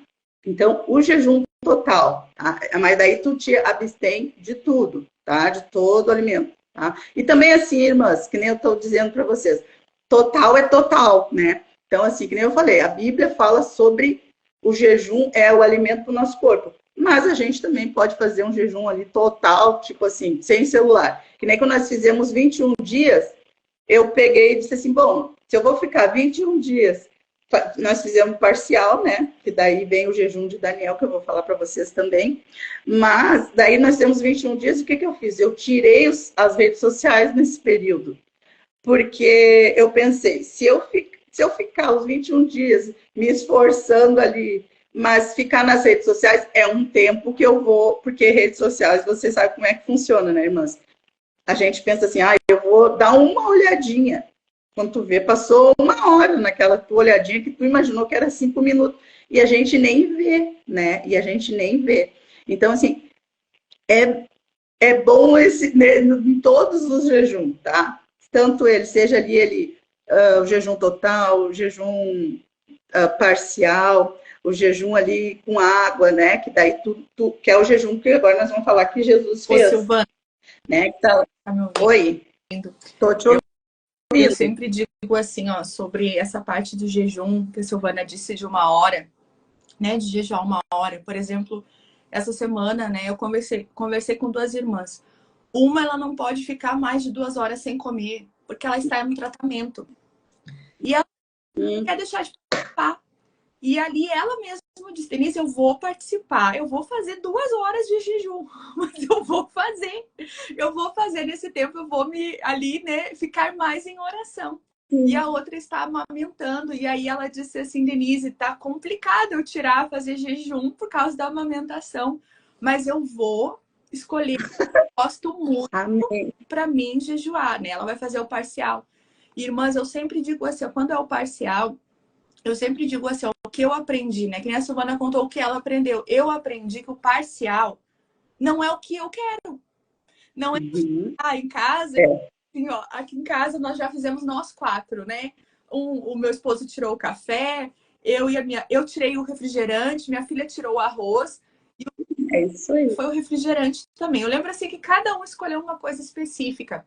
Então, o jejum total, tá? Mas daí tu te abstém de tudo, tá? De todo alimento, tá? E também assim, irmãs, que nem eu estou dizendo para vocês, total é total, né? Então, assim, que nem eu falei, a Bíblia fala sobre o jejum é o alimento para o nosso corpo. Mas a gente também pode fazer um jejum ali total, tipo assim, sem celular. Que nem quando nós fizemos 21 dias, eu peguei e disse assim, bom, se eu vou ficar 21 dias, nós fizemos parcial, né? Que daí vem o jejum de Daniel, que eu vou falar para vocês também. Mas daí nós temos 21 dias, o que eu fiz? Eu tirei as redes sociais nesse período. Porque eu pensei, se eu ficar os 21 dias me esforçando ali, mas ficar nas redes sociais é um tempo que eu vou, porque redes sociais, você sabe como é que funciona, né, irmãs? A gente pensa assim, eu vou dar uma olhadinha. Quando tu vê, passou 1 hora naquela tua olhadinha que tu imaginou que era 5 minutos. E a gente nem vê, né? E a gente nem vê. Então, assim, é bom em todos os jejuns, tá? Tanto ele, seja ali o jejum total, o jejum parcial, o jejum ali com água, né? Que daí que é o jejum que agora nós vamos falar que Jesus fez. Ô, Silvana, né? Tá me ouvindo? Oi, tô te ouvindo. Eu sempre digo assim, ó, sobre essa parte do jejum que a Silvana disse de 1 hora, né? De jejuar 1 hora. Por exemplo, essa semana, né? Eu conversei com 2 irmãs. Uma, ela não pode ficar mais de 2 horas sem comer, porque ela está no tratamento. E ela quer deixar de participar. E ali ela mesma disse, Denise, eu vou participar, eu vou fazer 2 horas de jejum, mas eu vou fazer nesse tempo, eu vou ali, né, ficar mais em oração. E a outra está amamentando, e aí ela disse assim, Denise, tá complicado eu fazer jejum por causa da amamentação, mas eu vou escolher, gosto muito para mim jejuar, né? Ela vai fazer o parcial. Irmãs, eu sempre digo assim, quando é o parcial, eu sempre digo assim, o que eu aprendi, né? Que nem a Silvana contou o que ela aprendeu. Eu aprendi que o parcial não é o que eu quero. Não é em casa, assim, ó, aqui em casa nós já fizemos nós 4, né? O meu esposo tirou o café, eu tirei o refrigerante, minha filha tirou o arroz. É isso aí. Foi o refrigerante também. Eu lembro assim que cada um escolheu uma coisa específica.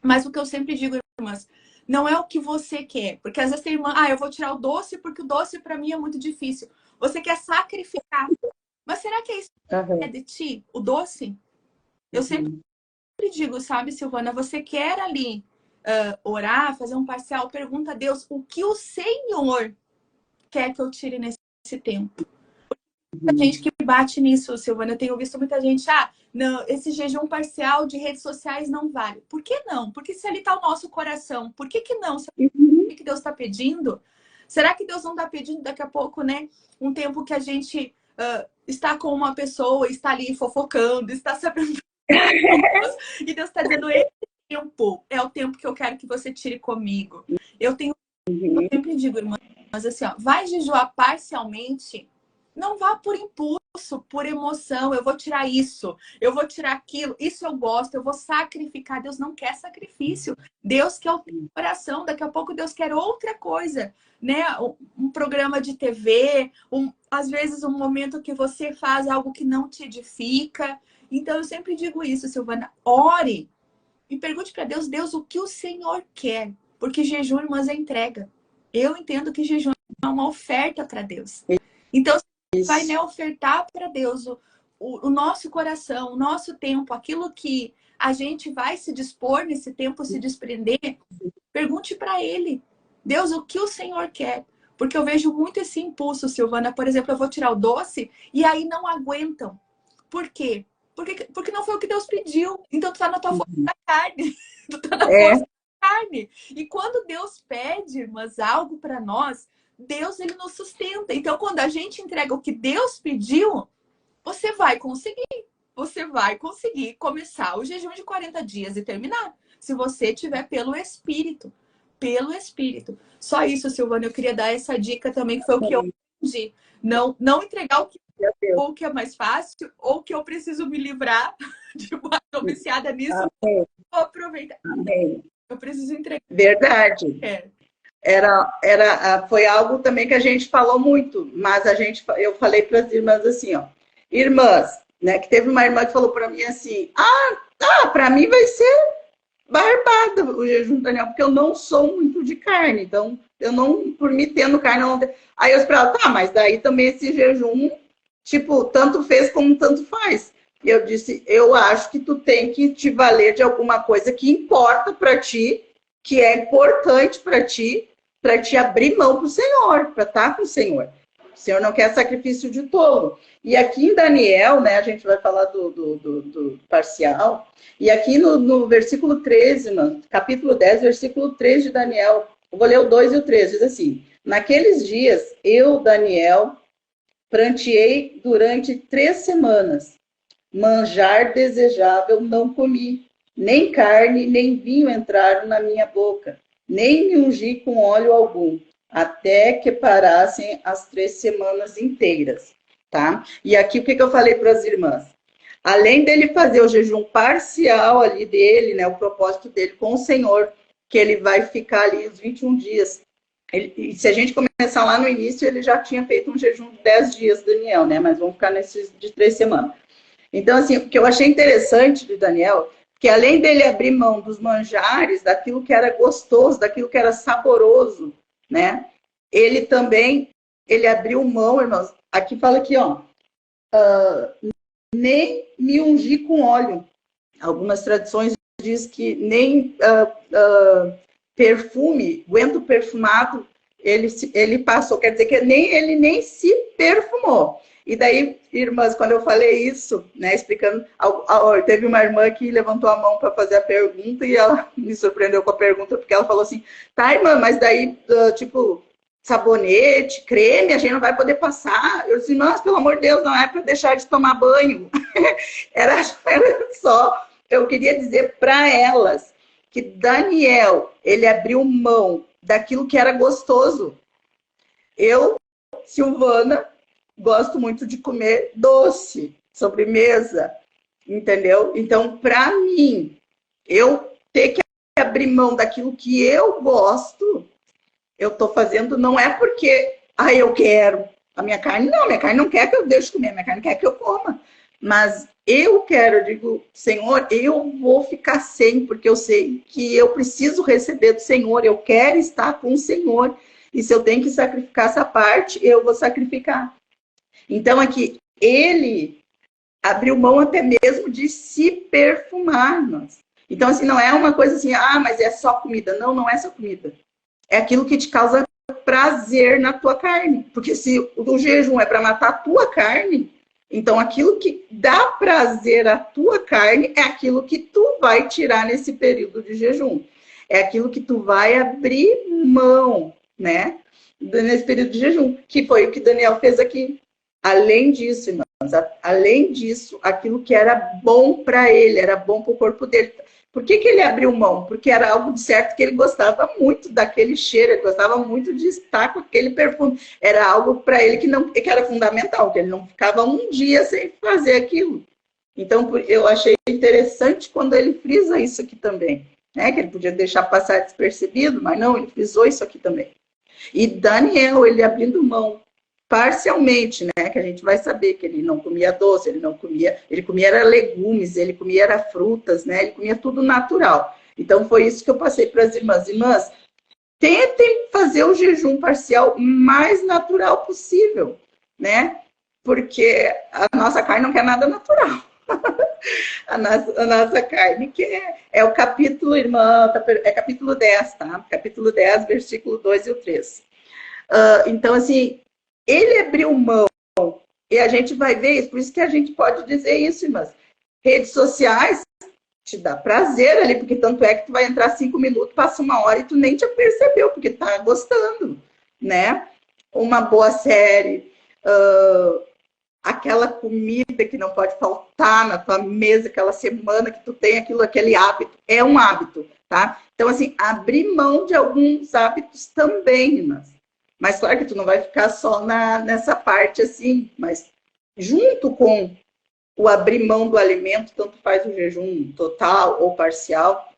Mas o que eu sempre digo, irmãs, não é o que você quer. Porque às vezes tem irmã, eu vou tirar o doce porque o doce para mim é muito difícil. Você quer sacrificar. Mas será que é isso que é de ti? O doce? Eu sempre digo, sabe, Silvana, você quer ali orar, fazer um parcial, pergunta a Deus o que o Senhor quer que eu tire nesse tempo. Muita gente que bate nisso, Silvana. Eu tenho visto muita gente, não, esse jejum parcial de redes sociais não vale. Por que não? Porque se ali está o nosso coração, por que não? O que Deus está pedindo? Será que Deus não está pedindo daqui a pouco, né? Um tempo que a gente está com uma pessoa, está ali fofocando, está sabendo. E Deus está dizendo, esse tempo é o tempo que eu quero que você tire comigo. Eu sempre digo, irmãs, assim, vai jejuar parcialmente, não vá por impulso, por emoção. Eu vou tirar isso, eu vou tirar aquilo, isso eu gosto, eu vou sacrificar. Deus não quer sacrifício. Deus quer o teu coração. Daqui a pouco Deus quer outra coisa, né? Um programa de TV, às vezes um momento que você faz algo que não te edifica. Então eu sempre digo isso, Silvana, ore e pergunte para Deus, Deus, o que o Senhor quer? Porque jejum, irmãs, é entrega. Eu entendo que jejum é uma oferta para Deus. Então, você vai, né, ofertar para Deus o nosso coração, o nosso tempo, aquilo que a gente vai se dispor nesse tempo, se desprender. Pergunte para Ele, Deus, o que o Senhor quer? Porque eu vejo muito esse impulso, Silvana. Por exemplo, eu vou tirar o doce e aí não aguentam. Por quê? Porque não foi o que Deus pediu. Então, tu tá na tua força da carne. Tu tá na força da carne. E quando Deus pede, mas algo para nós, Deus, ele nos sustenta. Então, quando a gente entrega o que Deus pediu, você vai conseguir. Você vai conseguir começar o jejum de 40 dias e terminar. Se você tiver pelo Espírito. Pelo Espírito. Só isso, Silvana, eu queria dar essa dica também, que foi o que eu aprendi. Não entregar o que é mais fácil, ou que eu preciso me livrar de uma tô viciada nisso. Vou aproveitar. Eu preciso entregar. Verdade. Foi algo também que a gente falou muito, mas eu falei para as irmãs assim, irmãs, né, que teve uma irmã que falou para mim assim, para mim vai ser barbada o jejum, Daniel, porque eu não sou muito de carne, então eu não, por mim tendo carne, eu não tenho. Aí eu esperava, mas daí também esse jejum, tipo, tanto fez como tanto faz. E eu disse, eu acho que tu tem que te valer de alguma coisa que importa para ti, que é importante para te abrir mão para o Senhor, para estar com o Senhor. O Senhor não quer sacrifício de tolo. E aqui em Daniel, né, a gente vai falar do parcial, e aqui no versículo 13, capítulo 10, versículo 3 de Daniel, eu vou ler o 2 e o 3, diz assim, naqueles dias, eu, Daniel, pranteei durante 3 semanas, manjar desejável não comi, nem carne, nem vinho entraram na minha boca, nem me ungi com óleo algum, até que parassem as 3 semanas inteiras, tá? E aqui o que eu falei para as irmãs? Além dele fazer o jejum parcial ali dele, né, o propósito dele com o Senhor, que ele vai ficar ali os 21 dias. E se a gente começar lá no início, ele já tinha feito um jejum de 10 dias, Daniel, né? Mas vamos ficar nesses de 3 semanas. Então, assim, o que eu achei interessante de Daniel, que além dele abrir mão dos manjares, daquilo que era gostoso, daquilo que era saboroso, né? Ele também, ele abriu mão, irmãos, aqui fala aqui, nem me ungir com óleo. Algumas tradições diz que nem perfume, guento perfumado, ele passou, quer dizer que ele nem se perfumou. E daí, irmãs, quando eu falei isso, né, explicando, teve uma irmã que levantou a mão para fazer a pergunta e ela me surpreendeu com a pergunta, porque ela falou assim, tá, irmã, mas daí, tipo, sabonete, creme, a gente não vai poder passar. Eu disse, nossa, pelo amor de Deus, não é para deixar de tomar banho. era só, eu queria dizer para elas que Daniel, ele abriu mão daquilo que era gostoso. Eu, Silvana, gosto muito de comer doce, sobremesa, entendeu? Então, para mim, eu ter que abrir mão daquilo que eu gosto, eu estou fazendo, não é porque, eu quero. A minha carne não quer que eu deixe de comer, a minha carne quer que eu coma. Mas eu quero, eu digo, Senhor, eu vou ficar sem, porque eu sei que eu preciso receber do Senhor, eu quero estar com o Senhor. E se eu tenho que sacrificar essa parte, eu vou sacrificar. Então, aqui, ele abriu mão até mesmo de se perfumar, Então, assim, não é uma coisa assim, ah, mas é só comida. Não, não é só comida. É aquilo que te causa prazer na tua carne. Porque se o jejum é para matar a tua carne, então aquilo que dá prazer à tua carne é aquilo que tu vai tirar nesse período de jejum. É aquilo que tu vai abrir mão, né? Nesse período de jejum, que foi o que Daniel fez aqui. Além disso, irmãos, além disso, aquilo que era bom para ele, era bom para o corpo dele. Por que ele abriu mão? Porque era algo de certo que ele gostava muito daquele cheiro, ele gostava muito de estar com aquele perfume. Era algo para ele que era fundamental, que ele não ficava um dia sem fazer aquilo. Então, eu achei interessante quando ele frisa isso aqui também, né? Que ele podia deixar passar despercebido, mas não, ele frisou isso aqui também. E Daniel, ele abrindo mão parcialmente, né? Que a gente vai saber que ele não comia doce, ele comia era legumes, ele comia era frutas, né? Ele comia tudo natural. Então foi isso que eu passei para as irmãs. Irmãs, tentem fazer o jejum parcial mais natural possível, né? Porque a nossa carne não quer nada natural. A nossa carne, que é o capítulo, irmã, é capítulo 10, tá? Capítulo 10, versículo 2 e o 3. Então, assim, ele abriu mão, e a gente vai ver isso, por isso que a gente pode dizer isso, irmãs. Redes sociais te dá prazer ali, porque tanto é que tu vai entrar 5 minutos, passa 1 hora e tu nem te percebeu, porque tá gostando, né? Uma boa série, aquela comida que não pode faltar na tua mesa, aquela semana que tu tem aquele hábito, é um hábito, tá? Então, assim, abrir mão de alguns hábitos também, irmãs. Mas claro que tu não vai ficar só nessa parte assim, mas junto com o abrir mão do alimento, tanto faz o jejum total ou parcial,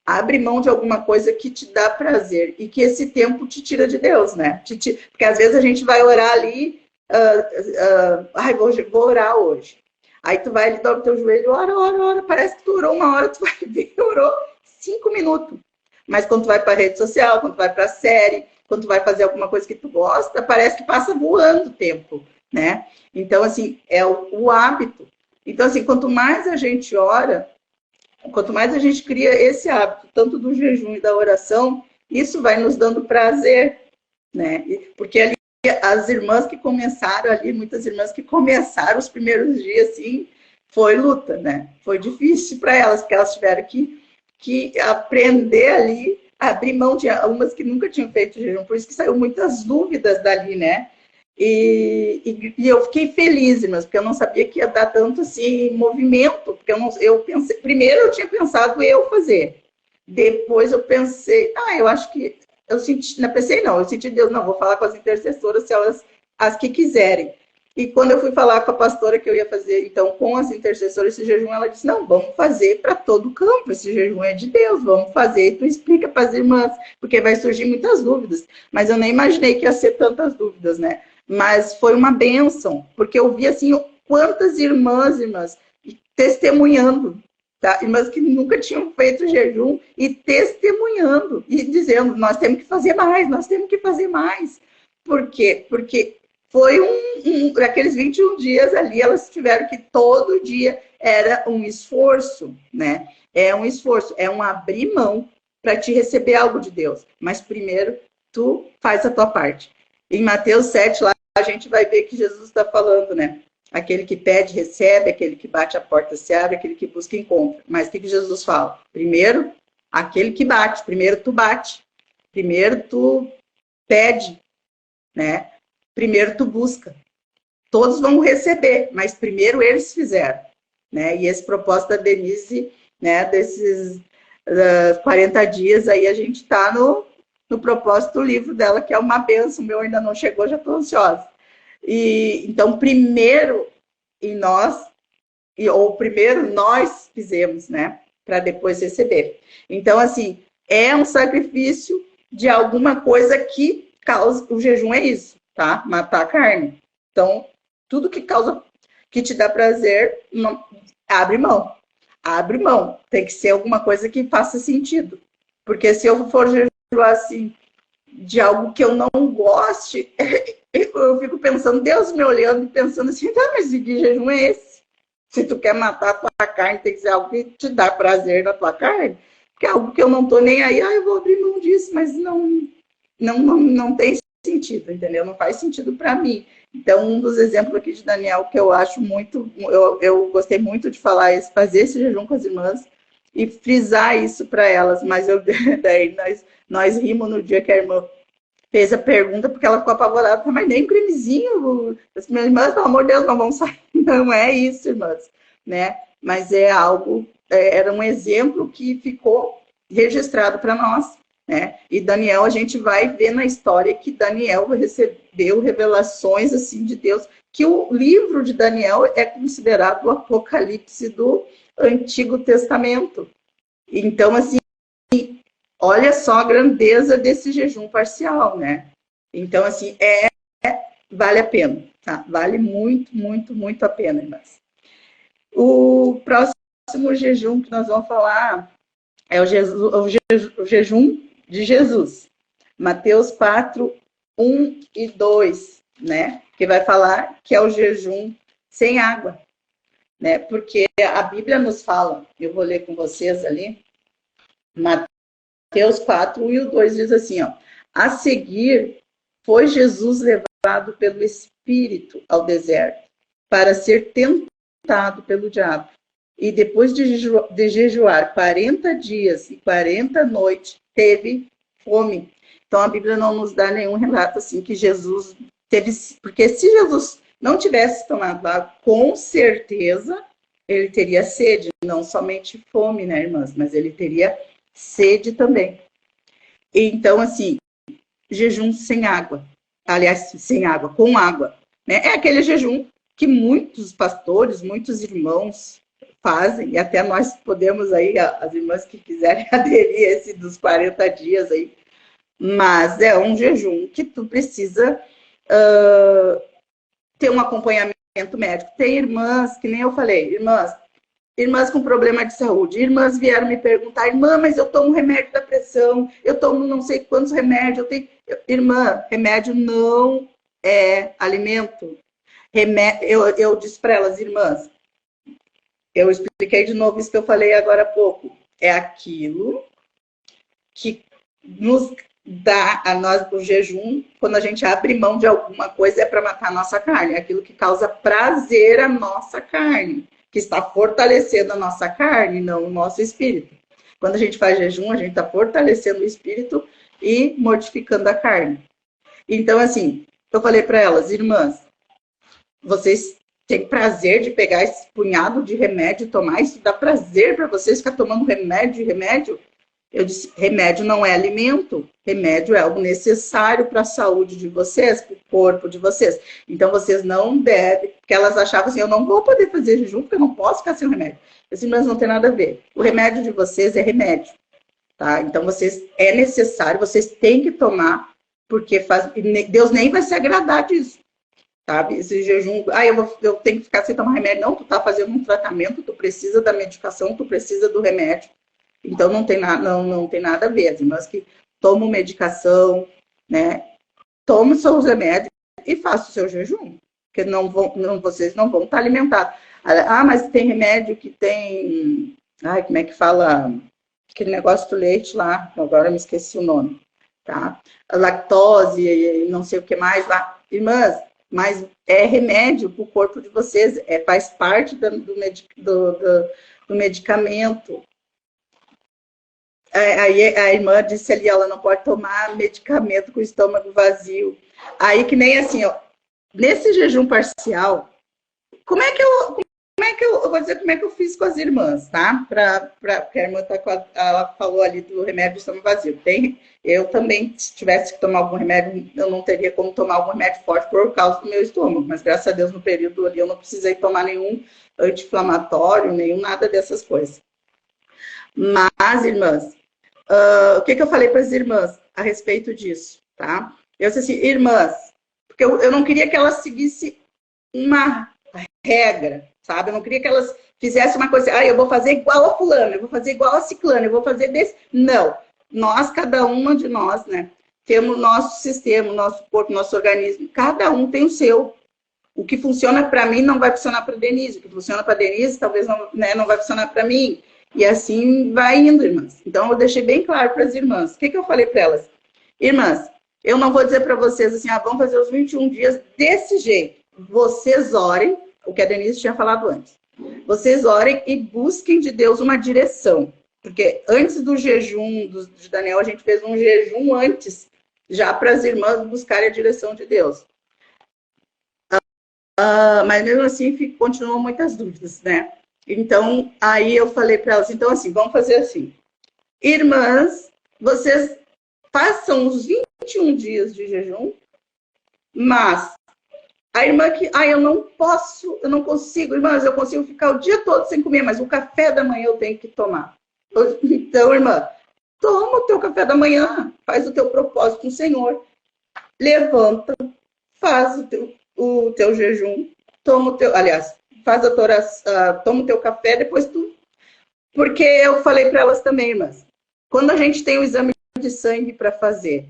abre mão de alguma coisa que te dá prazer e que esse tempo te tira de Deus, né? Porque às vezes a gente vai orar ali, vou orar hoje. Aí tu vai ali, dobra o teu joelho, ora, parece que tu orou 1 hora, tu vai ver, orou 5 minutos. Mas quando tu vai para a rede social, quando tu vai para a série, quando tu vai fazer alguma coisa que tu gosta, parece que passa voando o tempo, né? Então, assim, é o hábito. Então, assim, quanto mais a gente ora, quanto mais a gente cria esse hábito, tanto do jejum e da oração, isso vai nos dando prazer, né? Porque ali, as irmãs que começaram ali, muitas irmãs que começaram os primeiros dias, assim, foi luta, né? Foi difícil para elas, porque elas tiveram que aprender ali, abrir mão de algumas que nunca tinham feito jejum, por isso que saiu muitas dúvidas dali, né? E eu fiquei feliz, irmãs, porque eu não sabia que ia dar tanto assim movimento, porque eu pensei, primeiro eu tinha pensado eu fazer, depois eu pensei, eu acho que eu senti, não pensei não, eu senti Deus, não, vou falar com as intercessoras se elas as que quiserem. E quando eu fui falar com a pastora que eu ia fazer, então, com as intercessoras, esse jejum, ela disse, não, vamos fazer para todo o campo, esse jejum é de Deus, vamos fazer, e tu explica para as irmãs, porque vai surgir muitas dúvidas. Mas eu nem imaginei que ia ser tantas dúvidas, né? Mas foi uma bênção, porque eu vi, assim, quantas irmãs, testemunhando, tá? Irmãs que nunca tinham feito jejum, e testemunhando, e dizendo, nós temos que fazer mais, nós temos que fazer mais. Por quê? Porque foi aqueles 21 dias ali, elas tiveram que todo dia era um esforço, né? É um esforço, é um abrir mão para te receber algo de Deus. Mas primeiro, tu faz a tua parte. Em Mateus 7, lá, a gente vai ver que Jesus está falando, né? Aquele que pede, recebe, aquele que bate, a porta se abre, aquele que busca, encontra. Mas o que Jesus fala? Primeiro, aquele que bate. Primeiro, tu bate. Primeiro, tu pede, né? Primeiro tu busca. Todos vão receber, mas primeiro eles fizeram, né? E esse propósito da Denise, né, desses 40 dias aí, a gente está no propósito do livro dela, que é uma benção. O meu ainda não chegou, já estou ansiosa. E então, primeiro primeiro nós fizemos, né? Para depois receber. Então, assim, é um sacrifício de alguma coisa que causa. O jejum é isso, tá? Matar a carne. Então, tudo que te dá prazer, abre mão. Abre mão. Tem que ser alguma coisa que faça sentido. Porque se eu for jejuar assim, de algo que eu não goste, eu fico pensando, Deus me olhando e pensando assim, mas que jejum é esse? Se tu quer matar a tua carne, tem que ser algo que te dá prazer na tua carne, que é algo que eu não tô nem aí, eu vou abrir mão disso, mas não tem sentido, entendeu? Não faz sentido para mim. Então, um dos exemplos aqui de Daniel que eu acho muito, eu gostei muito de falar, é fazer esse jejum com as irmãs e frisar isso para elas, mas daí nós rimos no dia que a irmã fez a pergunta, porque ela ficou apavorada, mas nem cremezinho, as minhas irmãs, pelo amor de Deus, não vão sair. Não é isso, irmãs, né? Mas é algo, era um exemplo que ficou registrado para nós, né? E Daniel, a gente vai ver na história que Daniel recebeu revelações assim de Deus, que o livro de Daniel é considerado o Apocalipse do Antigo Testamento. Então, assim, olha só a grandeza desse jejum parcial, né? Então, assim, vale a pena, tá? Vale muito, muito, muito a pena, irmãs. O próximo jejum que nós vamos falar é o jejum de Jesus. Mateus 4, 1 e 2, né? Que vai falar que é o jejum sem água, né? Porque a Bíblia nos fala, eu vou ler com vocês ali, Mateus 4, 1 e 2 diz assim, ó. A seguir, foi Jesus levado pelo Espírito ao deserto para ser tentado pelo diabo. E depois de jejuar 40 dias e 40 noites, teve fome. Então, a Bíblia não nos dá nenhum relato assim que Jesus teve... Porque se Jesus não tivesse tomado água, com certeza ele teria sede. Não somente fome, né, irmãs? Mas ele teria sede também. Então, assim, jejum sem água. Aliás, sem água, com água. Né? É aquele jejum que muitos pastores, muitos irmãos fazem, e até nós podemos aí, as irmãs que quiserem aderir a esse dos 40 dias aí, mas é um jejum que tu precisa ter um acompanhamento médico. Tem irmãs, que nem eu falei, irmãs com problema de saúde, irmãs vieram me perguntar, irmã, mas eu tomo remédio da pressão, eu tomo não sei quantos remédios, eu tenho... Irmã, remédio não é alimento. Eu disse para elas, irmãs, eu expliquei de novo isso que eu falei agora há pouco. É aquilo que nos dá a nós o jejum, quando a gente abre mão de alguma coisa, é para matar a nossa carne. É aquilo que causa prazer à nossa carne, que está fortalecendo a nossa carne, não o nosso espírito. Quando a gente faz jejum, a gente está fortalecendo o espírito e mortificando a carne. Então, assim, eu falei para elas, irmãs, vocês têm prazer de pegar esse punhado de remédio e tomar? Isso dá prazer para vocês ficar tomando remédio? Eu disse, remédio não é alimento, remédio é algo necessário para a saúde de vocês, para o corpo de vocês. Então, vocês não devem, porque elas achavam assim, eu não vou poder fazer jejum, porque eu não posso ficar sem remédio. Eu disse, mas não tem nada a ver. O remédio de vocês é remédio, tá? Então, é necessário, vocês têm que tomar, porque Deus nem vai se agradar disso. Sabe? Esse jejum, eu tenho que ficar sem tomar remédio. Não, tu tá fazendo um tratamento, tu precisa da medicação, tu precisa do remédio. Então não tem nada a ver. As irmãs que tomam medicação, né? Tomem seus remédios e façam o seu jejum. Porque vocês não vão estar alimentados. Ah, mas tem remédio que tem... Ai, como é que fala? Aquele negócio do leite lá, agora eu me esqueci o nome. Tá? A lactose e não sei o que mais lá. Irmãs, mas é remédio para o corpo de vocês, faz parte do medicamento. Aí a irmã disse ali, ela não pode tomar medicamento com o estômago vazio. Aí que nem assim, ó, nesse jejum parcial, como é que eu vou dizer como é que eu fiz com as irmãs, tá? Porque a irmã ela falou ali do remédio do estômago vazio. Eu também, se tivesse que tomar algum remédio, eu não teria como tomar algum remédio forte por causa do meu estômago. Mas graças a Deus, no período ali, eu não precisei tomar nenhum anti-inflamatório, nenhum nada dessas coisas. Mas, irmãs, o que eu falei para as irmãs a respeito disso, tá? Eu disse assim, irmãs, porque eu não queria que elas seguissem uma regra, sabe? Eu não queria que elas fizessem uma coisa, eu vou fazer igual a fulano, eu vou fazer igual a ciclano, eu vou fazer desse... Não. Nós, cada uma de nós, né? Temos nosso sistema, nosso corpo, nosso organismo. Cada um tem o seu. O que funciona para mim não vai funcionar para Denise, o que funciona para Denise talvez não, né, não vai funcionar para mim. E assim vai indo, irmãs. Então, eu deixei bem claro para as irmãs. O que eu falei para elas? Irmãs, eu não vou dizer para vocês assim, vamos fazer os 21 dias desse jeito. Vocês orem, o que a Denise tinha falado antes. Vocês orem e busquem de Deus uma direção. Porque antes do jejum de Daniel, a gente fez um jejum antes, já para as irmãs buscarem a direção de Deus. Mas mesmo assim, continuam muitas dúvidas, né? Então, aí eu falei para elas, então assim, vamos fazer assim. Irmãs, vocês façam os 21 dias de jejum, mas a irmã que, eu não posso, eu não consigo, irmãs, eu consigo ficar o dia todo sem comer, mas o café da manhã eu tenho que tomar. Então, irmã, toma o teu café da manhã, faz o teu propósito com o Senhor, levanta, faz o teu jejum, toma o teu, aliás, faz a tua oração, toma o teu café, depois tu... Porque eu falei para elas também, irmãs, quando a gente tem o exame de sangue para fazer,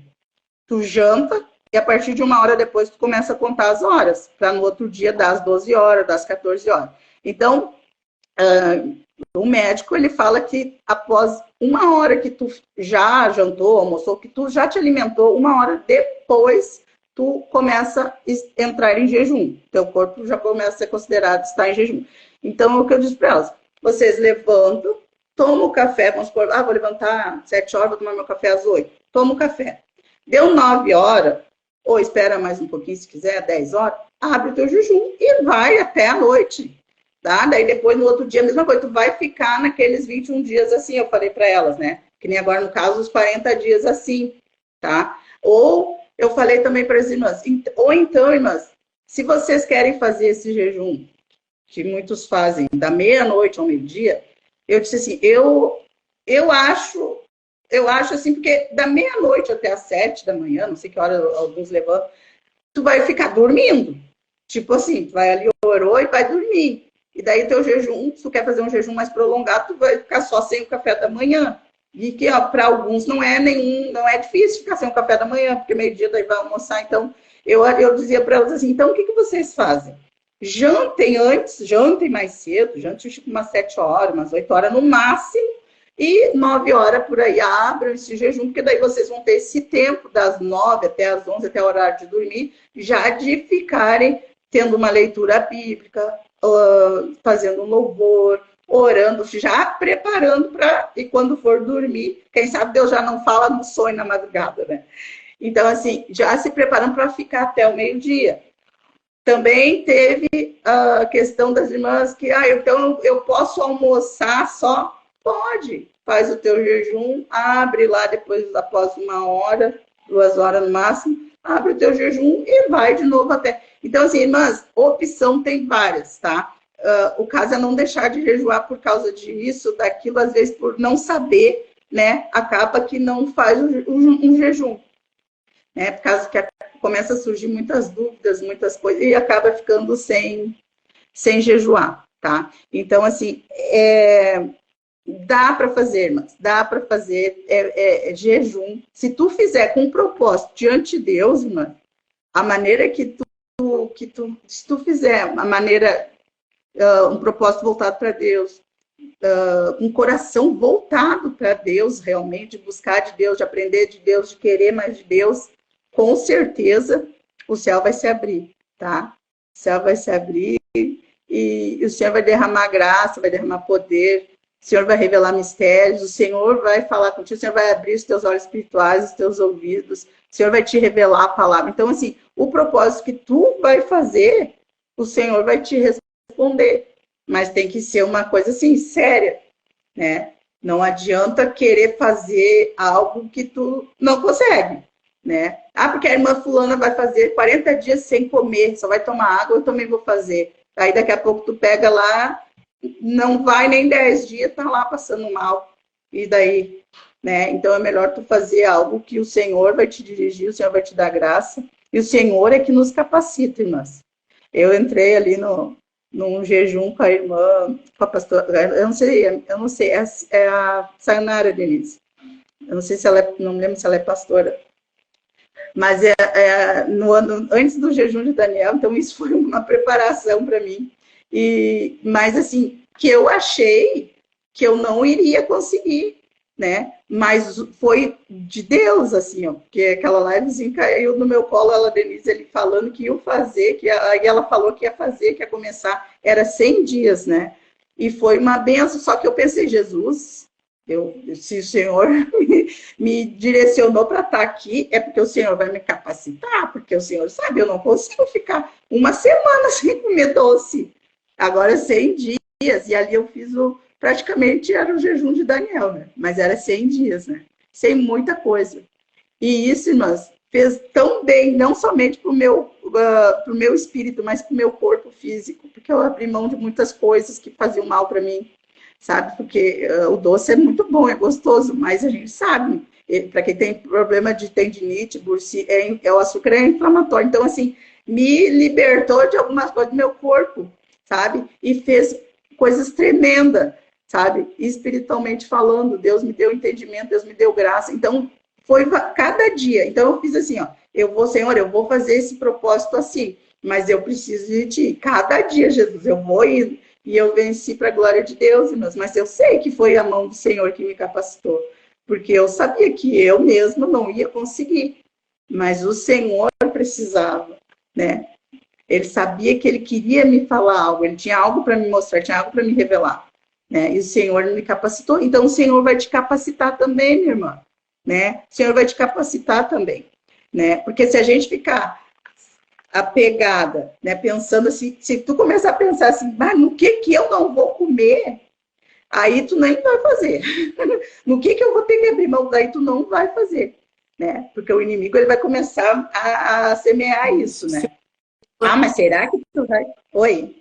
tu janta e a partir de 1 hora depois tu começa a contar as horas, para no outro dia dar as 12 horas, das 14 horas. Então, o médico, ele fala que após 1 hora que tu já jantou, almoçou, que tu já te alimentou, 1 hora depois tu começa a entrar em jejum. Teu corpo já começa a ser considerado estar em jejum. Então, é o que eu disse para elas. Vocês levantam, tomam o café, vamos supor, vou levantar 7 horas, vou tomar meu café às 8. Toma o café. Deu 9 horas, ou espera mais um pouquinho se quiser, 10 horas, abre o teu jejum e vai até a noite. Tá? Daí depois, no outro dia, a mesma coisa, tu vai ficar naqueles 21 dias assim, eu falei para elas, né? Que nem agora, no caso, os 40 dias assim, tá? Ou eu falei também para as irmãs, ou então, irmãs, se vocês querem fazer esse jejum, que muitos fazem, da meia-noite ao meio-dia, eu disse assim, eu acho assim, porque da meia-noite até às 7 da manhã, não sei que hora alguns levantam, tu vai ficar dormindo. Tipo assim, tu vai ali, orou e vai dormir. E daí teu jejum, se tu quer fazer um jejum mais prolongado, tu vai ficar só sem o café da manhã. E que para alguns não é difícil ficar sem o café da manhã, porque meio-dia daí vai almoçar. Então, eu dizia para elas assim, então o que vocês fazem? Jantem antes, jantem mais cedo, jantem tipo umas 7 horas, umas 8 horas no máximo, e 9 horas por aí abram esse jejum, porque daí vocês vão ter esse tempo das 9 até as 11, até o horário de dormir, já de ficarem tendo uma leitura bíblica, fazendo um louvor, orando, já preparando para, e quando for dormir, quem sabe Deus já não fala no sonho na madrugada, né? Então, assim, já se preparando para ficar até o meio-dia. Também teve a questão das irmãs que, então eu posso almoçar só? Pode. Faz o teu jejum, abre lá depois, após 1 hora, 2 horas no máximo, abre o teu jejum e vai de novo até. Então, assim, irmãs, opção tem várias, tá? O caso é não deixar de jejuar por causa disso, daquilo, às vezes por não saber, né? Acaba que não faz um jejum, né? Por causa que começa a surgir muitas dúvidas, muitas coisas, e acaba ficando sem jejuar, tá? Então, assim, dá para fazer, irmãs, dá para fazer jejum. Se tu fizer com propósito diante de Deus, irmã, a maneira que se tu fizer a maneira, um propósito voltado para Deus, um coração voltado para Deus, realmente, de buscar de Deus, de aprender de Deus, de querer mais de Deus, com certeza o céu vai se abrir, tá? O céu vai se abrir e o Senhor vai derramar graça, vai derramar poder, o Senhor vai revelar mistérios, o Senhor vai falar contigo, o Senhor vai abrir os teus olhos espirituais, os teus ouvidos, o Senhor vai te revelar a palavra. Então, assim, o propósito que tu vai fazer, o Senhor vai te responder. Mas tem que ser uma coisa, assim, séria, né? Não adianta querer fazer algo que tu não consegue, né? Porque a irmã fulana vai fazer 40 dias sem comer, só vai tomar água, eu também vou fazer. Aí daqui a pouco tu pega lá, não vai nem 10 dias, tá lá passando mal. E daí, né? Então é melhor tu fazer algo que o Senhor vai te dirigir, o Senhor vai te dar graça. E o Senhor é que nos capacita, irmãs. Eu entrei ali num jejum com a irmã, com a pastora, eu não sei, é a Sayonara Denise. Eu não sei se ela não me lembro se ela é pastora. Mas no ano antes do jejum de Daniel, então isso foi uma preparação para mim. Mas assim, que eu achei que eu não iria conseguir, né? Mas foi de Deus, assim, ó, porque aquela livezinha caiu no meu colo, ela, Denise, ele falando que ia fazer, aí ela falou que ia fazer, que ia começar, era 100 dias, né? E foi uma benção, só que eu pensei, Jesus, se o Senhor me direcionou para estar aqui, é porque o Senhor vai me capacitar, porque o Senhor sabe, eu não consigo ficar uma semana sem comer doce. Agora 100 dias, e ali eu fiz praticamente era o jejum de Daniel, né? Mas era 100 dias, né? Sem muita coisa. E isso, irmãs, fez tão bem, não somente para o meu espírito, mas para o meu corpo físico, porque eu abri mão de muitas coisas que faziam mal para mim, sabe? Porque o doce é muito bom, é gostoso, mas a gente sabe, para quem tem problema de tendinite, bursite, o açúcar é inflamatório. Então, assim, me libertou de algumas coisas do meu corpo, sabe? E fez coisas tremendas, sabe? Espiritualmente falando, Deus me deu entendimento, Deus me deu graça. Então, foi cada dia. Então, eu fiz assim, ó, Senhor, eu vou fazer esse propósito assim, mas eu preciso de ti. Cada dia, Jesus, eu vou ir. E eu venci para a glória de Deus, irmãos. Mas eu sei que foi a mão do Senhor que me capacitou. Porque eu sabia que eu mesma não ia conseguir. Mas o Senhor precisava, né? Ele sabia que ele queria me falar algo. Ele tinha algo para me mostrar, tinha algo para me revelar. Né? E o Senhor me capacitou. Então, o Senhor vai te capacitar também, minha irmã. Né? O Senhor vai te capacitar também. Né? Porque se a gente ficar apegada, né? Pensando assim, se tu começar a pensar assim, no que eu não vou comer, aí tu nem vai fazer. No que eu vou ter que abrir mão, daí tu não vai fazer, né? Porque o inimigo ele vai começar a semear isso, né? Mas será que tu vai? Oi?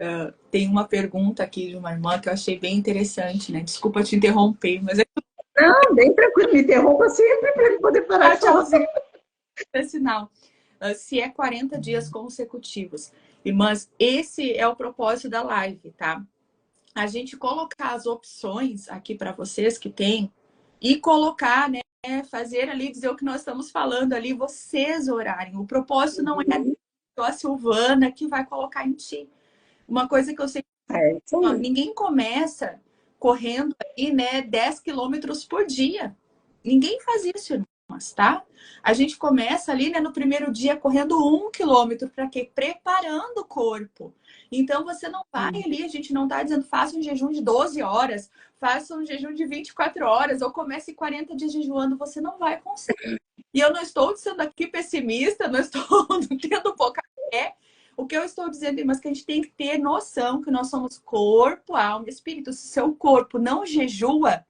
Tem uma pergunta aqui de uma irmã que eu achei bem interessante, né? Desculpa te interromper, mas Não, bem tranquilo, me interrompa sempre para eu poder parar de falar. É sinal. Se é 40 dias consecutivos. Irmãs, esse é o propósito da live, tá? A gente colocar as opções aqui para vocês que tem e colocar, né? Fazer ali, dizer o que nós estamos falando ali, vocês orarem. O propósito não é a Silvana que vai colocar em ti. Uma coisa que eu sei, ninguém começa correndo aí, né, 10 quilômetros por dia. Ninguém faz isso, irmãs, tá? A gente começa ali, né, no primeiro dia correndo 1 quilômetro, para quê? Preparando o corpo. Então, você não vai ali, a gente não tá dizendo faça um jejum de 12 horas, faça um jejum de 24 horas, ou comece 40 dias jejuando, você não vai conseguir. E eu não estou sendo aqui pessimista, não estou tendo pouca fé. O que eu estou dizendo, irmãs, que a gente tem que ter noção que nós somos corpo, alma e espírito. Se o seu corpo não jejua,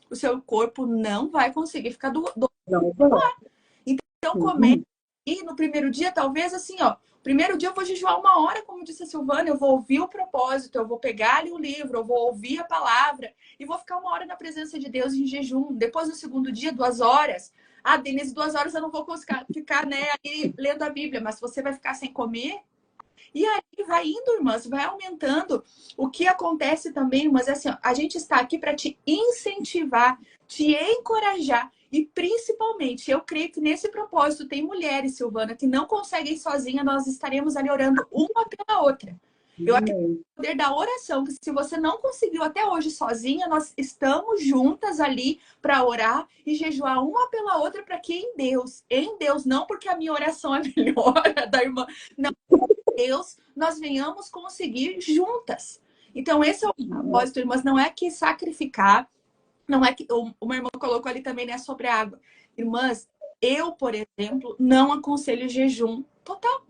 o seu corpo não vai conseguir ficar do ar. Então, comece e no primeiro dia, talvez assim, ó. Primeiro dia eu vou jejuar 1 hora, como disse a Silvana, eu vou ouvir o propósito, eu vou pegar ali o livro, eu vou ouvir a palavra e vou ficar 1 hora na presença de Deus em jejum. Depois, no segundo dia, 2 horas. Ah, Denise, 2 horas eu não vou conseguir ficar, né, aí lendo a Bíblia, mas você vai ficar sem comer? E aí vai indo, irmãs, vai aumentando. O que acontece também, irmãs, é assim, ó, a gente está aqui para te incentivar, te encorajar. E principalmente, eu creio que nesse propósito tem mulheres, Silvana, que não conseguem sozinha, nós estaremos ali orando uma pela outra. Eu acredito no poder da oração, que se você não conseguiu até hoje sozinha, nós estamos juntas ali para orar e jejuar uma pela outra para que em Deus, não porque a minha oração é melhor, a da irmã, não, Deus, nós venhamos conseguir juntas. Então, esse é o propósito, irmãs, não é que sacrificar, não é que uma irmã colocou ali também, né, sobre a água. Irmãs, eu, por exemplo, não aconselho jejum total.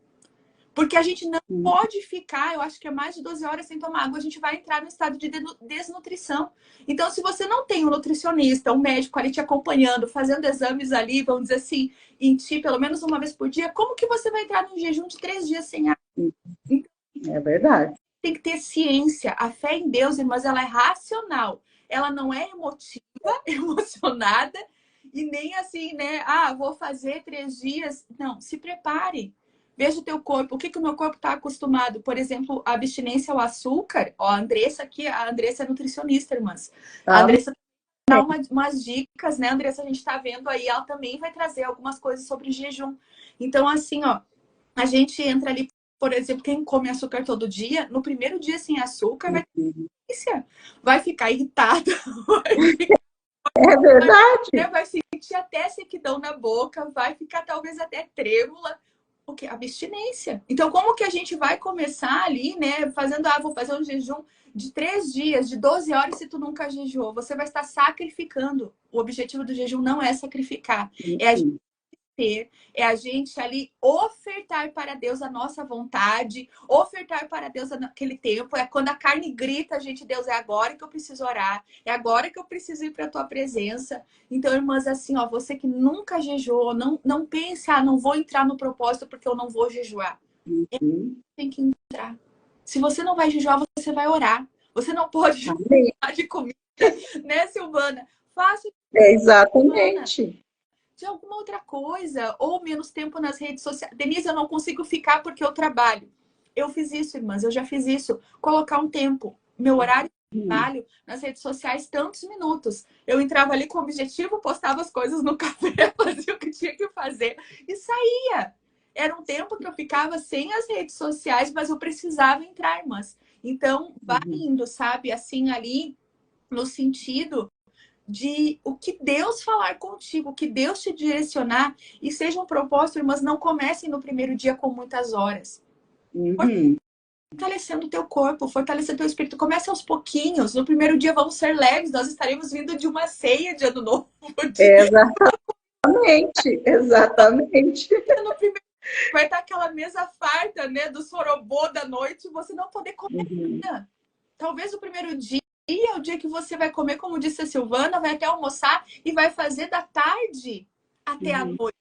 Porque a gente não pode ficar, eu acho que é mais de 12 horas sem tomar água, a gente vai entrar no estado de desnutrição. Então, se você não tem um nutricionista, um médico ali te acompanhando, fazendo exames ali, vamos dizer assim, em ti, pelo menos uma vez por dia, como que você vai entrar num jejum de 3 dias sem água? É verdade. Tem que ter ciência. A fé em Deus, irmãs, ela é racional. Ela não é emotiva, emocionada, e nem assim, né? Ah, vou fazer 3 dias. Não, se prepare. Veja o teu corpo. O que o meu corpo está acostumado? Por exemplo, a abstinência ao açúcar. Ó, a Andressa aqui, a Andressa é nutricionista, irmãs. A Andressa dá umas dicas, né, Andressa? A gente está vendo aí, ela também vai trazer algumas coisas sobre jejum. Então, assim, ó, a gente entra ali, por exemplo, quem come açúcar todo dia, no primeiro dia sem açúcar vai ficar irritado, É verdade. vai sentir até sequidão na boca, vai ficar talvez até trêmula. O que? Abstinência. Então, como que a gente vai começar ali, né? Vou fazer um jejum de 3 dias, de 12 horas, se tu nunca jejuou. Você vai estar sacrificando. O objetivo do jejum não é sacrificar. É a gente é a gente ali ofertar para Deus a nossa vontade, ofertar para Deus naquele tempo. É quando a carne grita, gente, Deus, é agora que eu preciso orar, é agora que eu preciso ir para a tua presença. Então, irmãs, assim, ó, você que nunca jejuou, não pense, não vou entrar no propósito porque eu não vou jejuar. Tem que entrar. Se você não vai jejuar, você vai orar. Você não pode jejuar de comida, né, Silvana? Faça. Exatamente. De alguma outra coisa, ou menos tempo nas redes sociais. Denise, eu não consigo ficar porque eu trabalho. Eu fiz isso, irmãs, eu já fiz isso. Colocar um tempo, meu horário de trabalho nas redes sociais, tantos minutos. Eu entrava ali com o objetivo, postava as coisas no café, fazia o que tinha que fazer e saía. Era um tempo que eu ficava sem as redes sociais, mas eu precisava entrar, irmãs. Então, vai indo, sabe? Assim, ali, no sentido de o que Deus falar contigo, o que Deus te direcionar, e seja um propósito, mas não comecem no primeiro dia com muitas horas. Fortalecendo o teu corpo, fortalecendo o teu espírito. Comece aos pouquinhos. No primeiro dia vamos ser leves, nós estaremos vindo de uma ceia de ano novo. Exatamente. No primeiro vai estar aquela mesa farta, né, do sorobô da noite, você não poder comer nada. Talvez o primeiro dia é o dia que você vai comer, como disse a Silvana, vai até almoçar e vai fazer da tarde até a noite.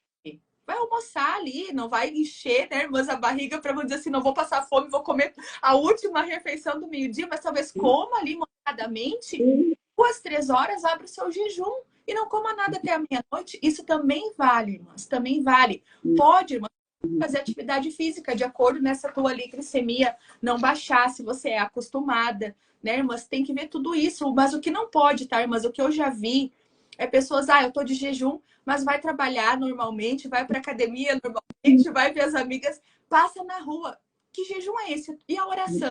Vai almoçar ali, não vai encher, né, irmãs, a barriga para dizer assim, não vou passar fome, vou comer a última refeição do meio-dia, mas talvez coma ali moderadamente, 2, 3 horas, abre o seu jejum e não coma nada até a meia-noite. Isso também vale, irmãs, também vale. Pode, irmãs, fazer atividade física de acordo nessa tua ali glicemia não baixar, se você é acostumada, né, irmãs? Tem que ver tudo isso, mas o que não pode, tá, irmãs? O que eu já vi é pessoas, eu tô de jejum, mas vai trabalhar normalmente, vai pra academia normalmente, vai ver as amigas, passa na rua. Que jejum é esse? E a oração?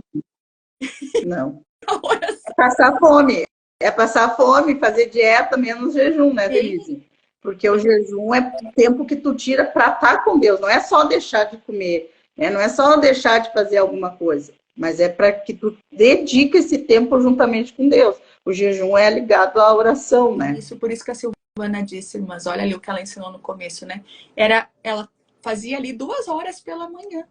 Não. A oração. É passar fome. É passar fome, fazer dieta, menos jejum, né, Denise? Porque o jejum é o tempo que tu tira para estar com Deus. Não é só deixar de comer, né? Não é só deixar de fazer alguma coisa. Mas é para que tu dedique esse tempo juntamente com Deus. O jejum é ligado à oração, né? Isso, por isso que a Silvana disse, irmãs, olha ali o que ela ensinou no começo, né? Ela fazia ali 2 horas pela manhã,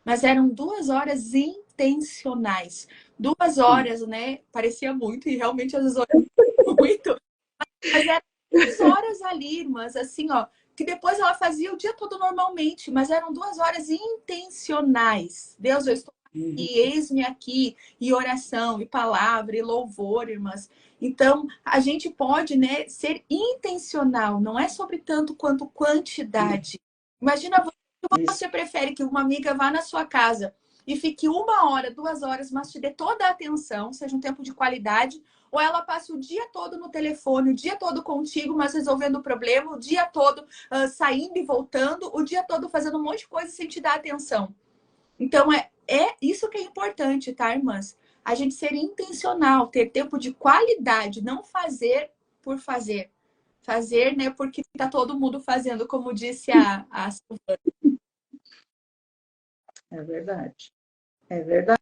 mas eram 2 horas intencionais. 2 horas, né? Parecia muito, e realmente às vezes muito. Mas eram 2 horas ali, irmãs, assim, ó, que depois ela fazia o dia todo normalmente, mas eram 2 horas intencionais. Deus, eu estou aqui, eis-me aqui, e oração, e palavra, e louvor, irmãs. Então, a gente pode, né, ser intencional, não é sobre tanto quanto quantidade. Imagina você prefere que uma amiga vá na sua casa e fique 1 hora, 2 horas, mas te dê toda a atenção, seja um tempo de qualidade, ou ela passe o dia todo no telefone, o dia todo contigo, mas resolvendo o problema, o dia todo saindo e voltando, o dia todo fazendo um monte de coisa sem te dar atenção. Então, é isso que é importante, tá, irmãs? A gente ser intencional, ter tempo de qualidade, não fazer por fazer. Fazer, né, porque tá todo mundo fazendo, como disse a Silvana. É verdade. É verdade.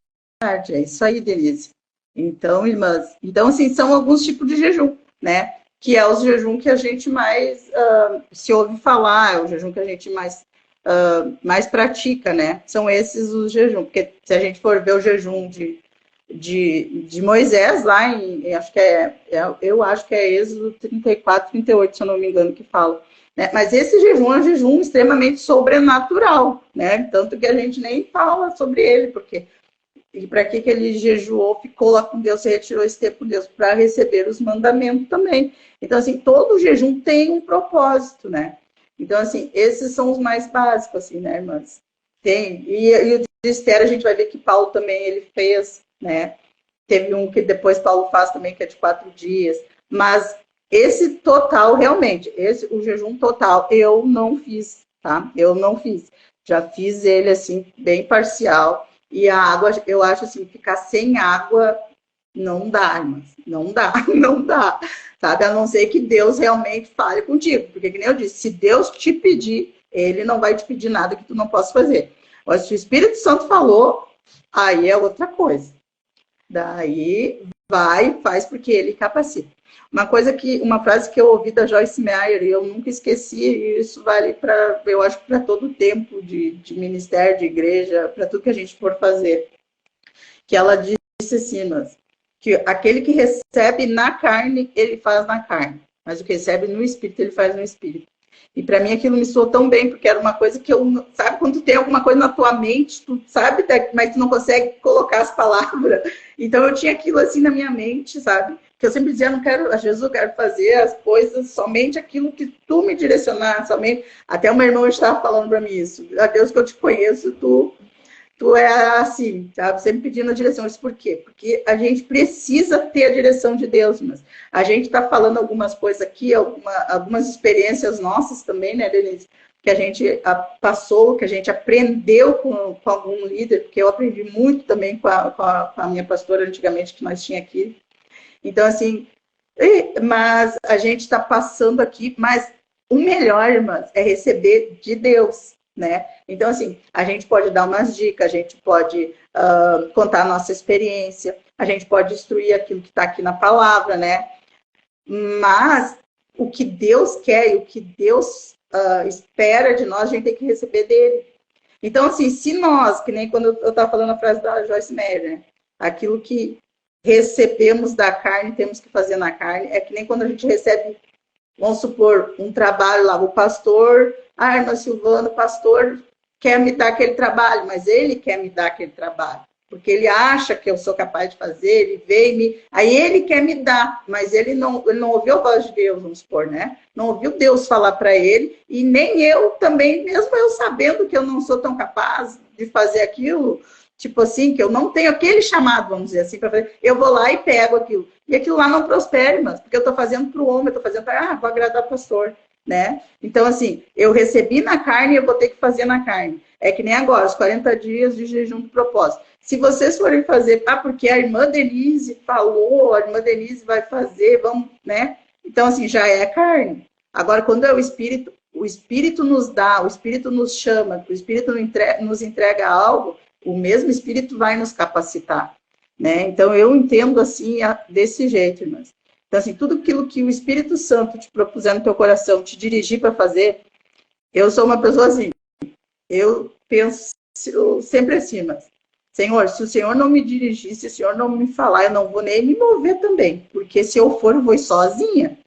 É isso aí, Denise. Então, irmãs, então, assim, são alguns tipos de jejum, né? Que é o jejum que a gente mais se ouve falar, é o jejum que a gente mais pratica, né? São esses os jejum. Porque se a gente for ver o jejum de Moisés, lá acho que eu acho que é Êxodo 34, 38, se eu não me engano, que fala. Né? Mas esse jejum é um jejum extremamente sobrenatural, né? Tanto que a gente nem fala sobre ele, porque e para que ele jejuou, ficou lá com Deus, se retirou esse tempo com Deus para receber os mandamentos também. Então, assim, todo jejum tem um propósito, né? Então, assim, esses são os mais básicos, assim, né, irmãs? Tem. E o de Esther, a gente vai ver que Paulo também, ele fez, né? Teve um que depois Paulo faz também, que é de 4 dias. Mas esse total, realmente, o jejum total, eu não fiz tá? Eu não fiz. Já fiz ele, assim, bem parcial. E a água, eu acho assim, ficar sem água não dá, irmãs. Não dá, não dá. Sabe? A não ser que Deus realmente fale contigo. Porque, que nem eu disse, se Deus te pedir, ele não vai te pedir nada que tu não possa fazer. Mas se o Espírito Santo falou, aí é outra coisa. Daí vai, faz porque ele capacita. Uma frase que eu ouvi da Joyce Meyer, e eu nunca esqueci, e isso vale para, eu acho que para todo o tempo de ministério, de igreja, para tudo que a gente for fazer. Que ela disse assim, mas, que aquele que recebe na carne, ele faz na carne. Mas o que recebe no espírito, ele faz no espírito. E para mim aquilo me soou tão bem, porque era uma coisa que eu, sabe, quando tu tem alguma coisa na tua mente, tu sabe, mas tu não consegue colocar as palavras. Então eu tinha aquilo assim na minha mente, sabe? Que eu sempre dizia, não quero, às vezes eu quero fazer as coisas somente aquilo que tu me direcionar, somente. Até uma irmã estava falando para mim isso. A Deus que eu te conheço, tu é assim, sabe? Sempre pedindo a direção. Isso por quê? Porque a gente precisa ter a direção de Deus, mas a gente está falando algumas coisas aqui, algumas experiências nossas também, né, Denise? Que a gente passou, que a gente aprendeu com algum líder, porque eu aprendi muito também com a minha pastora antigamente, que nós tinha aqui. Então, assim, mas a gente está passando aqui, mas o melhor, irmãs, é receber de Deus, né? Então, assim, a gente pode dar umas dicas, a gente pode contar a nossa experiência, a gente pode instruir aquilo que está aqui na palavra, né? Mas o que Deus quer e o que Deus espera de nós, a gente tem que receber dele. Então, assim, se nós, que nem quando eu estava falando a frase da Joyce Meyer, né? Aquilo que recebemos da carne, temos que fazer na carne, é que nem quando a gente recebe, vamos supor, um trabalho lá, o pastor, irmã Silvana, o pastor quer me dar aquele trabalho, mas ele quer me dar aquele trabalho, porque ele acha que eu sou capaz de fazer, ele veio aí ele quer me dar, mas ele não ouviu a voz de Deus, vamos supor, né? Não ouviu Deus falar para ele, e nem eu também, mesmo eu sabendo que eu não sou tão capaz de fazer aquilo, tipo assim, que eu não tenho aquele chamado, vamos dizer assim, para fazer, eu vou lá e pego aquilo. E aquilo lá não prospera, mas porque eu estou fazendo para o homem, eu estou fazendo para, vou agradar o pastor, né? Então, assim, eu recebi na carne e eu vou ter que fazer na carne. É que nem agora, os 40 dias de jejum do propósito. Se vocês forem fazer, porque a irmã Denise falou, a irmã Denise vai fazer, vamos, né? Então, assim, já é carne. Agora, quando é o Espírito nos dá, o Espírito nos chama, o Espírito nos entrega algo, o mesmo Espírito vai nos capacitar, né? Então, eu entendo assim, desse jeito, irmãs. Então, assim, tudo aquilo que o Espírito Santo te propuser no teu coração, te dirigir para fazer, eu sou uma pessoa assim, eu penso sempre assim, mas, Senhor, se o Senhor não me dirigir, se o Senhor não me falar, eu não vou nem me mover também, porque se eu for, eu vou sozinha,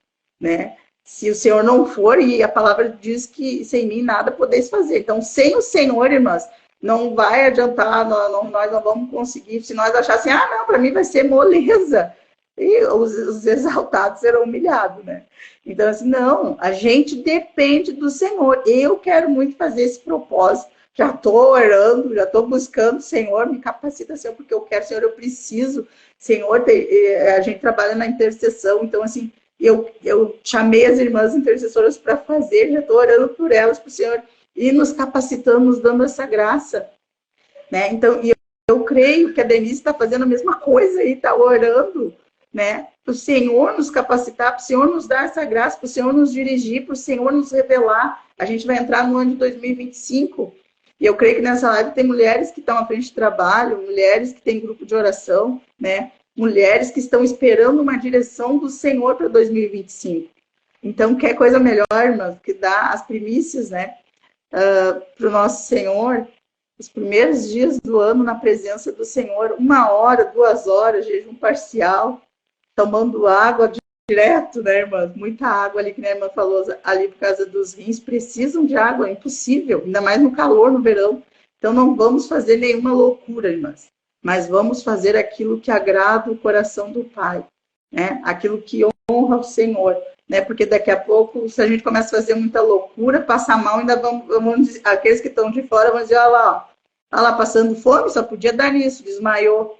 né? Se o Senhor não for, e a palavra diz que sem mim nada podeis fazer. Então, sem o Senhor, irmãs, não vai adiantar, nós não vamos conseguir. Se nós acharmos assim, não, para mim vai ser moleza. E os exaltados serão humilhados, né? Então, assim, não, a gente depende do Senhor. Eu quero muito fazer esse propósito. Já estou orando, já estou buscando, Senhor, me capacita, Senhor, porque eu quero, Senhor, eu preciso. Senhor, a gente trabalha na intercessão, então, assim, eu chamei as irmãs intercessoras para fazer, já estou orando por elas, para o Senhor, e nos capacitando, nos dando essa graça, né? Então, eu creio que a Denise está fazendo a mesma coisa aí, está orando, né? Para o Senhor nos capacitar, para o Senhor nos dar essa graça, para o Senhor nos dirigir, para o Senhor nos revelar. A gente vai entrar no ano de 2025, e eu creio que nessa live tem mulheres que estão à frente de trabalho, mulheres que têm grupo de oração, né? Mulheres que estão esperando uma direção do Senhor para 2025. Então, quer coisa melhor, irmãs, que dar as primícias, né? Para o nosso Senhor, os primeiros dias do ano na presença do Senhor, 1 hora, 2 horas, jejum parcial, tomando água direto, né, irmã? Muita água ali, que a irmã falou, ali por causa dos rins, precisam de água, é impossível, ainda mais no calor, no verão. Então, não vamos fazer nenhuma loucura, irmãs, mas vamos fazer aquilo que agrada o coração do Pai, né? Aquilo que honra o Senhor, né? Porque daqui a pouco, se a gente começa a fazer muita loucura, passar mal, ainda vamos dizer, aqueles que estão de fora vão dizer, olha lá, passando fome, só podia dar nisso, desmaiou.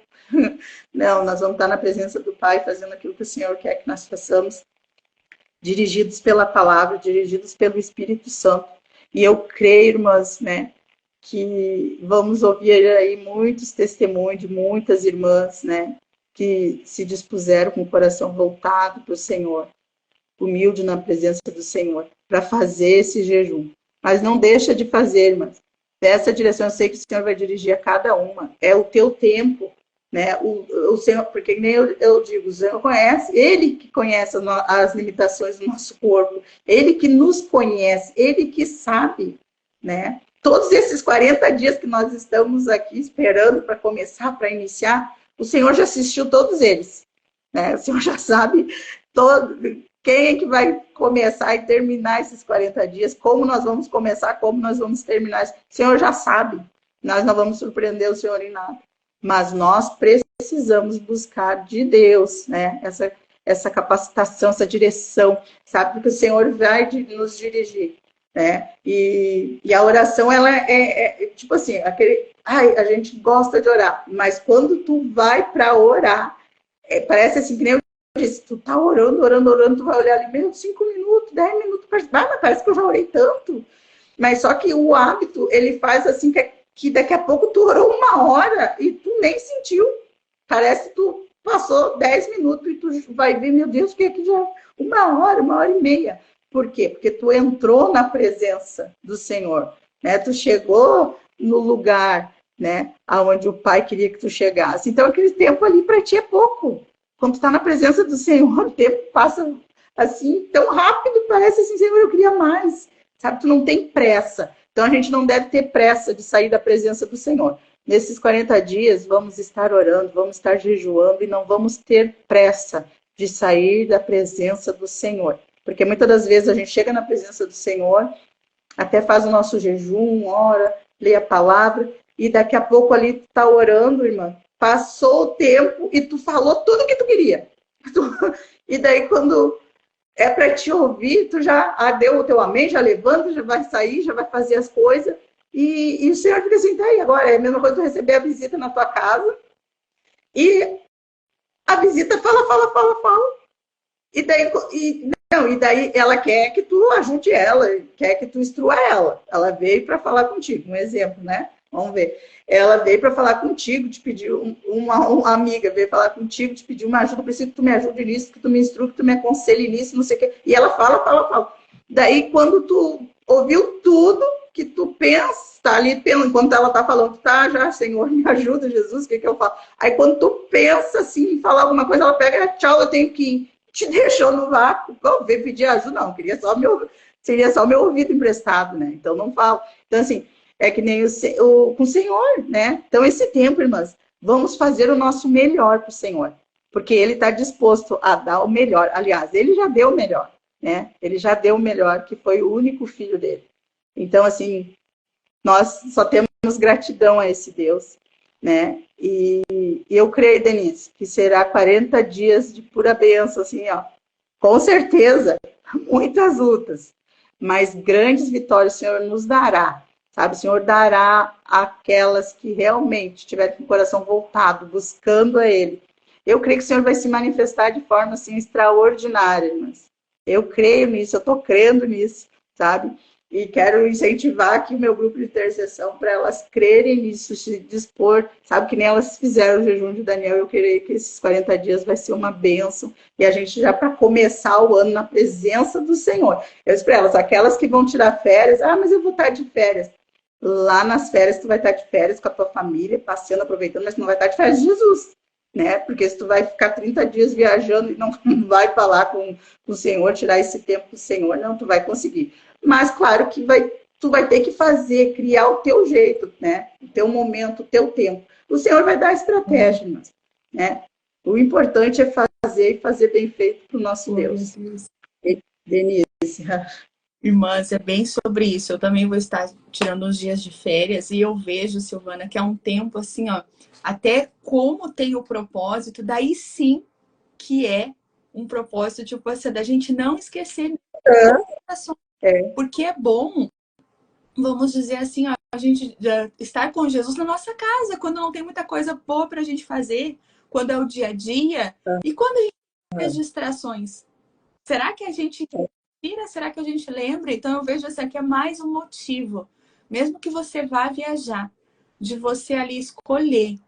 Não, nós vamos estar na presença do Pai, fazendo aquilo que o Senhor quer que nós façamos, dirigidos pela palavra, dirigidos pelo Espírito Santo. E eu creio, irmãs, né, que vamos ouvir aí muitos testemunhos de muitas irmãs, né, que se dispuseram com o coração voltado para o Senhor, humilde na presença do Senhor, para fazer esse jejum. Mas não deixa de fazer, irmãs. Nessa direção, eu sei que o Senhor vai dirigir a cada uma. É o teu tempo, né? O Senhor, porque nem eu digo, o Senhor conhece, Ele que conhece as limitações do nosso corpo, Ele que nos conhece, Ele que sabe, né? Todos esses 40 dias que nós estamos aqui esperando para começar, para iniciar, o Senhor já assistiu todos eles, né? O Senhor já sabe quem é que vai começar e terminar esses 40 dias, como nós vamos começar, como nós vamos terminar. O Senhor já sabe, nós não vamos surpreender o Senhor em nada. Mas nós precisamos buscar de Deus, né? Essa capacitação, essa direção, sabe? Porque o Senhor vai nos dirigir, né? E a oração, ela tipo assim, a gente gosta de orar, mas quando tu vai para orar, parece assim, que nem eu disse, tu tá orando, tu vai olhar ali, meio 5 minutos, 10 minutos, mas parece que eu já orei tanto. Mas só que o hábito, ele faz assim, que daqui a pouco tu orou 1 hora e tu nem sentiu. Parece que tu passou 10 minutos e tu vai ver, meu Deus, que aqui já 1 hora e meia. Por quê? Porque tu entrou na presença do Senhor, né? Tu chegou no lugar, né, aonde o Pai queria que tu chegasse. Então, aquele tempo ali para ti é pouco. Quando tu está na presença do Senhor, o tempo passa assim, tão rápido, parece assim, Senhor, eu queria mais. Sabe, tu não tem pressa. Então, a gente não deve ter pressa de sair da presença do Senhor. Nesses 40 dias, vamos estar orando, vamos estar jejuando e não vamos ter pressa de sair da presença do Senhor. Porque muitas das vezes a gente chega na presença do Senhor, até faz o nosso jejum, ora, lê a palavra, e daqui a pouco ali tu está orando, irmã, passou o tempo e tu falou tudo que tu queria. E daí, quando é para te ouvir, tu já deu o teu amém, já levanta, já vai sair, já vai fazer as coisas. E o Senhor fica assim, tá aí, agora é a mesma coisa tu receber a visita na tua casa. E a visita fala. E daí ela quer que tu ajude ela, quer que tu instrua ela. Ela veio para falar contigo, um exemplo, né? Vamos ver. Ela veio para falar contigo, te pediu, uma amiga veio falar contigo, te pediu uma ajuda, preciso que tu me ajude nisso, que tu me instrua, que tu me aconselhe nisso, não sei o quê. E ela fala. Daí, quando tu ouviu tudo que tu pensa, tá ali, enquanto ela tá falando, tá, já, Senhor, me ajuda, Jesus, o que eu falo? Aí, quando tu pensa, assim, em falar alguma coisa, ela pega, tchau, eu tenho que ir. Te deixou no vácuo. Não veio pedir ajuda, não, seria só meu ouvido emprestado, né? Então, não falo. Então, assim, é que nem com o Senhor, né? Então, esse tempo, irmãs, vamos fazer o nosso melhor para o Senhor, porque Ele está disposto a dar o melhor. Aliás, Ele já deu o melhor, né? Ele já deu o melhor, que foi o único filho dele. Então, assim, nós só temos gratidão a esse Deus, né? E eu creio, Denise, que será 40 dias de pura bênção, assim, ó. Com certeza, muitas lutas, mas grandes vitórias o Senhor nos dará. Sabe, o Senhor dará aquelas que realmente tiverem com o coração voltado, buscando a Ele. Eu creio que o Senhor vai se manifestar de forma, assim, extraordinária, mas eu creio nisso, eu estou crendo nisso, sabe? E quero incentivar aqui o meu grupo de intercessão para elas crerem nisso, se dispor, sabe? Que nem elas fizeram o jejum de Daniel. Eu creio que esses 40 dias vai ser uma bênção. E a gente já para começar o ano na presença do Senhor. Eu disse para elas, aquelas que vão tirar férias, mas eu vou estar de férias. Lá nas férias, tu vai estar de férias com a tua família, passeando, aproveitando, mas tu não vai estar de férias de Jesus, né? Porque se tu vai ficar 30 dias viajando e não vai falar com o Senhor, tirar esse tempo com o Senhor, não, tu vai conseguir. Mas, claro que tu vai ter que fazer, criar o teu jeito, né? O teu momento, o teu tempo. O Senhor vai dar estratégia, mas, né? O importante é fazer e fazer bem feito para o nosso Deus. Denise. Irmãs, é bem sobre isso. Eu também vou estar tirando uns dias de férias e eu vejo, Silvana, que é um tempo assim, ó, até como tem o propósito, daí sim que é um propósito, tipo assim, da gente não esquecer porque é bom, vamos dizer assim, ó, a gente estar com Jesus na nossa casa, quando não tem muita coisa boa pra gente fazer, quando é o dia a dia, e quando a gente tem as distrações. Será que a gente mentira, será que a gente lembra? Então eu vejo esse aqui é mais um motivo, mesmo que você vá viajar, de você ali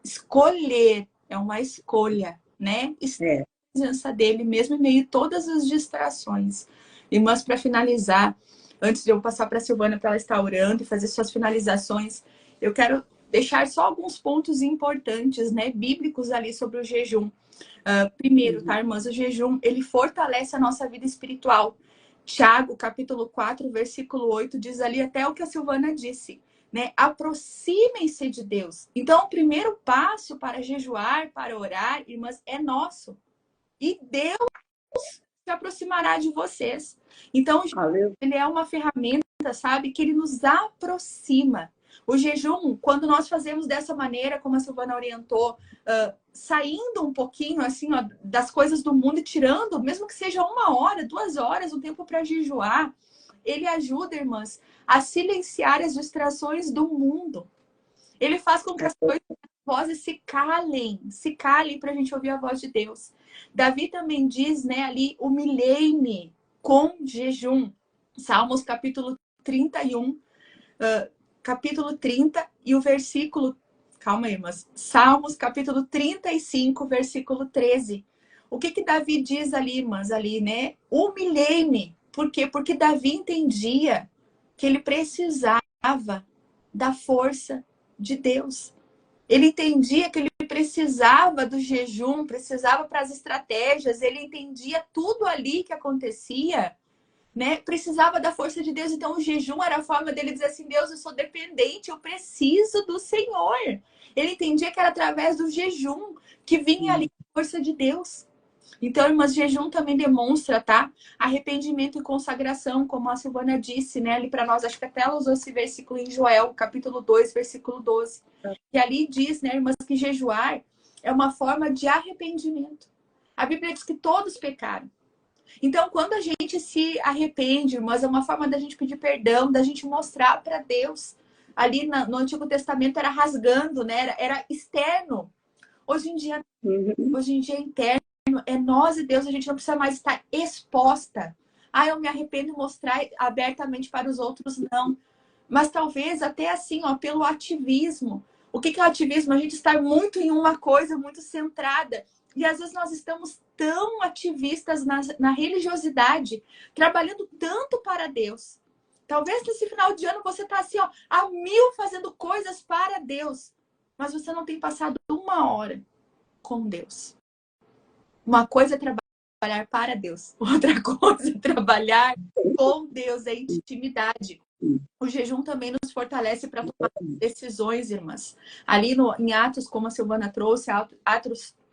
escolher é uma escolha, né? É. Presença dele, mesmo em meio a todas as distrações. Irmãs, para finalizar, antes de eu passar para a Silvana para ela estar orando e fazer suas finalizações, eu quero deixar só alguns pontos importantes, né, bíblicos ali sobre o jejum. Primeiro, tá, irmãs, o jejum, ele fortalece a nossa vida espiritual. Tiago, capítulo 4, versículo 8, diz ali até o que a Silvana disse, né? Aproximem-se de Deus. Então, o primeiro passo para jejuar, para orar, irmãs, é nosso. E Deus se aproximará de vocês. Então, ele é uma ferramenta, sabe, que ele nos aproxima. O jejum, quando nós fazemos dessa maneira, como a Silvana orientou, saindo um pouquinho assim, ó, das coisas do mundo e tirando, mesmo que seja 1 hora, 2 horas, um tempo para jejuar, ele ajuda, irmãs, a silenciar as distrações do mundo. Ele faz com que as vozes se calem para a gente ouvir a voz de Deus. Davi também diz, né, ali, humilhei-me com jejum. Salmos capítulo 31, capítulo 30 e o versículo... Calma aí, mas... Salmos capítulo 35, versículo 13. O que Davi diz ali, irmãs, ali, né? Humilhei-me. Por quê? Porque Davi entendia que ele precisava da força de Deus. Ele entendia que ele precisava do jejum, precisava para as estratégias, ele entendia tudo ali que acontecia, né? Precisava da força de Deus. Então o jejum era a forma dele dizer assim, Deus, eu sou dependente, eu preciso do Senhor. Ele entendia que era através do jejum que vinha ali a força de Deus. Então, irmãs, jejum também demonstra, tá? Arrependimento e consagração, como a Silvana disse, né? Ali para nós, acho que até ela usou esse versículo em Joel, capítulo 2, versículo 12. E ali diz, né, irmãs, que jejuar é uma forma de arrependimento. A Bíblia diz que todos pecaram. Então, quando a gente se arrepende, irmãs, é uma forma da gente pedir perdão, da gente mostrar para Deus. Ali no Antigo Testamento era rasgando, né? Era externo. Hoje em dia é interno. É nós e Deus, a gente não precisa mais estar exposta. Eu me arrependo de mostrar abertamente para os outros, não. Mas talvez até assim, ó, pelo ativismo. O que é o ativismo? A gente estar muito em uma coisa, muito centrada. E às vezes nós estamos tão ativistas na religiosidade, trabalhando tanto para Deus. Talvez nesse final de ano você está assim, ó, a 1000 fazendo coisas para Deus. Mas você não tem passado 1 hora com Deus. Uma coisa é trabalhar para Deus, outra coisa é trabalhar com Deus, é intimidade. O jejum também nos fortalece para tomar decisões, irmãs. Ali em Atos, como a Silvana trouxe,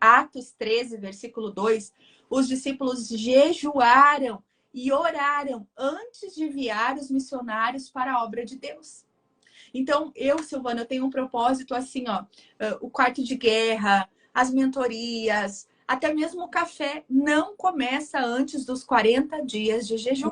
Atos 13, versículo 2, os discípulos jejuaram e oraram antes de enviar os missionários para a obra de Deus. Então, Silvana, eu tenho um propósito assim, ó, o quarto de guerra, as mentorias, até mesmo o café não começa antes dos 40 dias de jejum.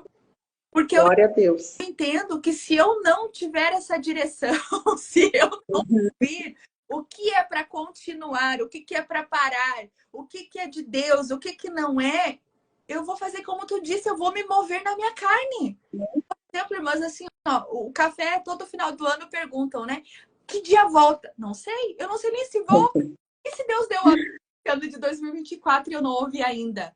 Porque Glória a Deus. Eu entendo que se eu não tiver essa direção, se eu não ouvir o que é para continuar, o que é para parar, o que é de Deus, o que não é, eu vou fazer como tu disse, eu vou me mover na minha carne. Por exemplo, irmãs, assim, ó, o café todo final do ano perguntam, né? Que dia volta? Não sei, eu não sei nem se volta. E se Deus deu a ano de 2024 e eu não ouvi ainda?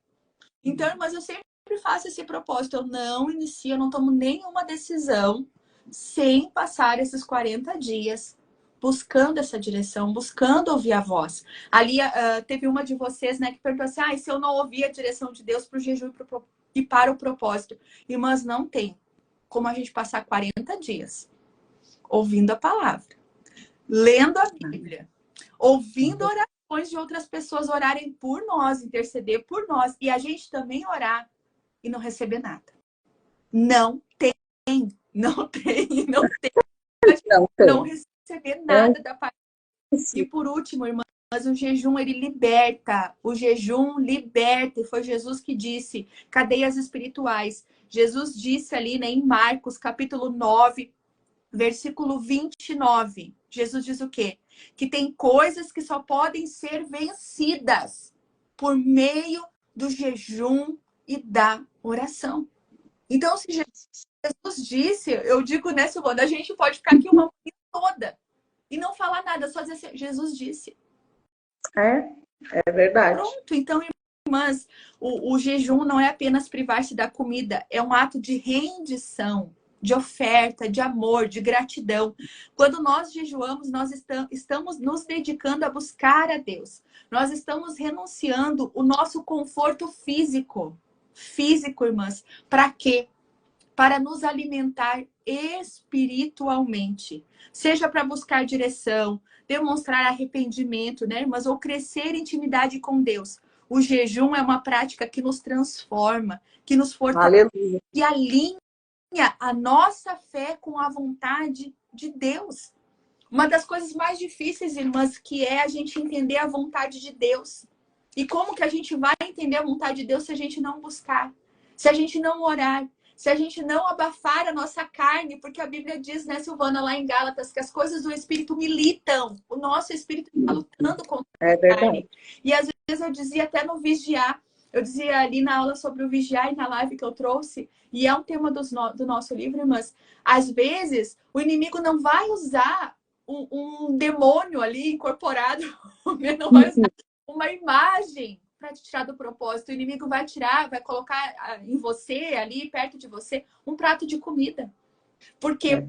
Então, irmãs, eu sempre faço esse propósito. Eu não inicio, eu não tomo nenhuma decisão sem passar esses 40 dias buscando essa direção, buscando ouvir a voz. Ali teve uma de vocês, né, que perguntou assim, se eu não ouvir a direção de Deus para o jejum e para o propósito. Irmãs, não tem como a gente passar 40 dias ouvindo a palavra, lendo a Bíblia, ouvindo orações de outras pessoas orarem por nós, interceder por nós, e a gente também orar e não receber nada. Não tem. Não receber nada da parte. E por último, irmãs, o jejum, ele liberta. O jejum liberta. E foi Jesus que disse, cadeias espirituais. Jesus disse ali, né, em Marcos, capítulo 9, versículo 29. Jesus diz o quê? Que tem coisas que só podem ser vencidas por meio do jejum e da oração. Então, se Jesus disse, eu digo, né, Silvana, a gente pode ficar aqui uma manhã toda e não falar nada, só dizer assim, Jesus disse. É verdade. Pronto, então, irmãs, o jejum não é apenas privar-se da comida, é um ato de rendição, de oferta, de amor, de gratidão. Quando nós jejuamos, nós estamos nos dedicando a buscar a Deus. Nós estamos renunciando o nosso conforto físico. Físico, irmãs. Para quê? Para nos alimentar espiritualmente. Seja para buscar direção, demonstrar arrependimento, né, irmãs? Ou crescer em intimidade com Deus. O jejum é uma prática que nos transforma, que nos fortalece, Aleluia. que alinha a nossa fé com a vontade de Deus. Uma das coisas mais difíceis, irmãs, que é a gente entender a vontade de Deus. E como que a gente vai entender a vontade de Deus se a gente não buscar? Se a gente não orar? Se a gente não abafar a nossa carne? Porque a Bíblia diz, né, Silvana, lá em Gálatas, que as coisas do Espírito militam. O nosso Espírito está lutando contra É a verdade. carne. E às vezes eu dizia até no vigiar. Eu dizia ali na aula sobre o vigiar e na live que eu trouxe, e é um tema do nosso livro, mas às vezes o inimigo não vai usar um demônio ali incorporado, não vai usar uma imagem para te tirar do propósito. O inimigo vai tirar, vai colocar em você, ali perto de você, um prato de comida. Porque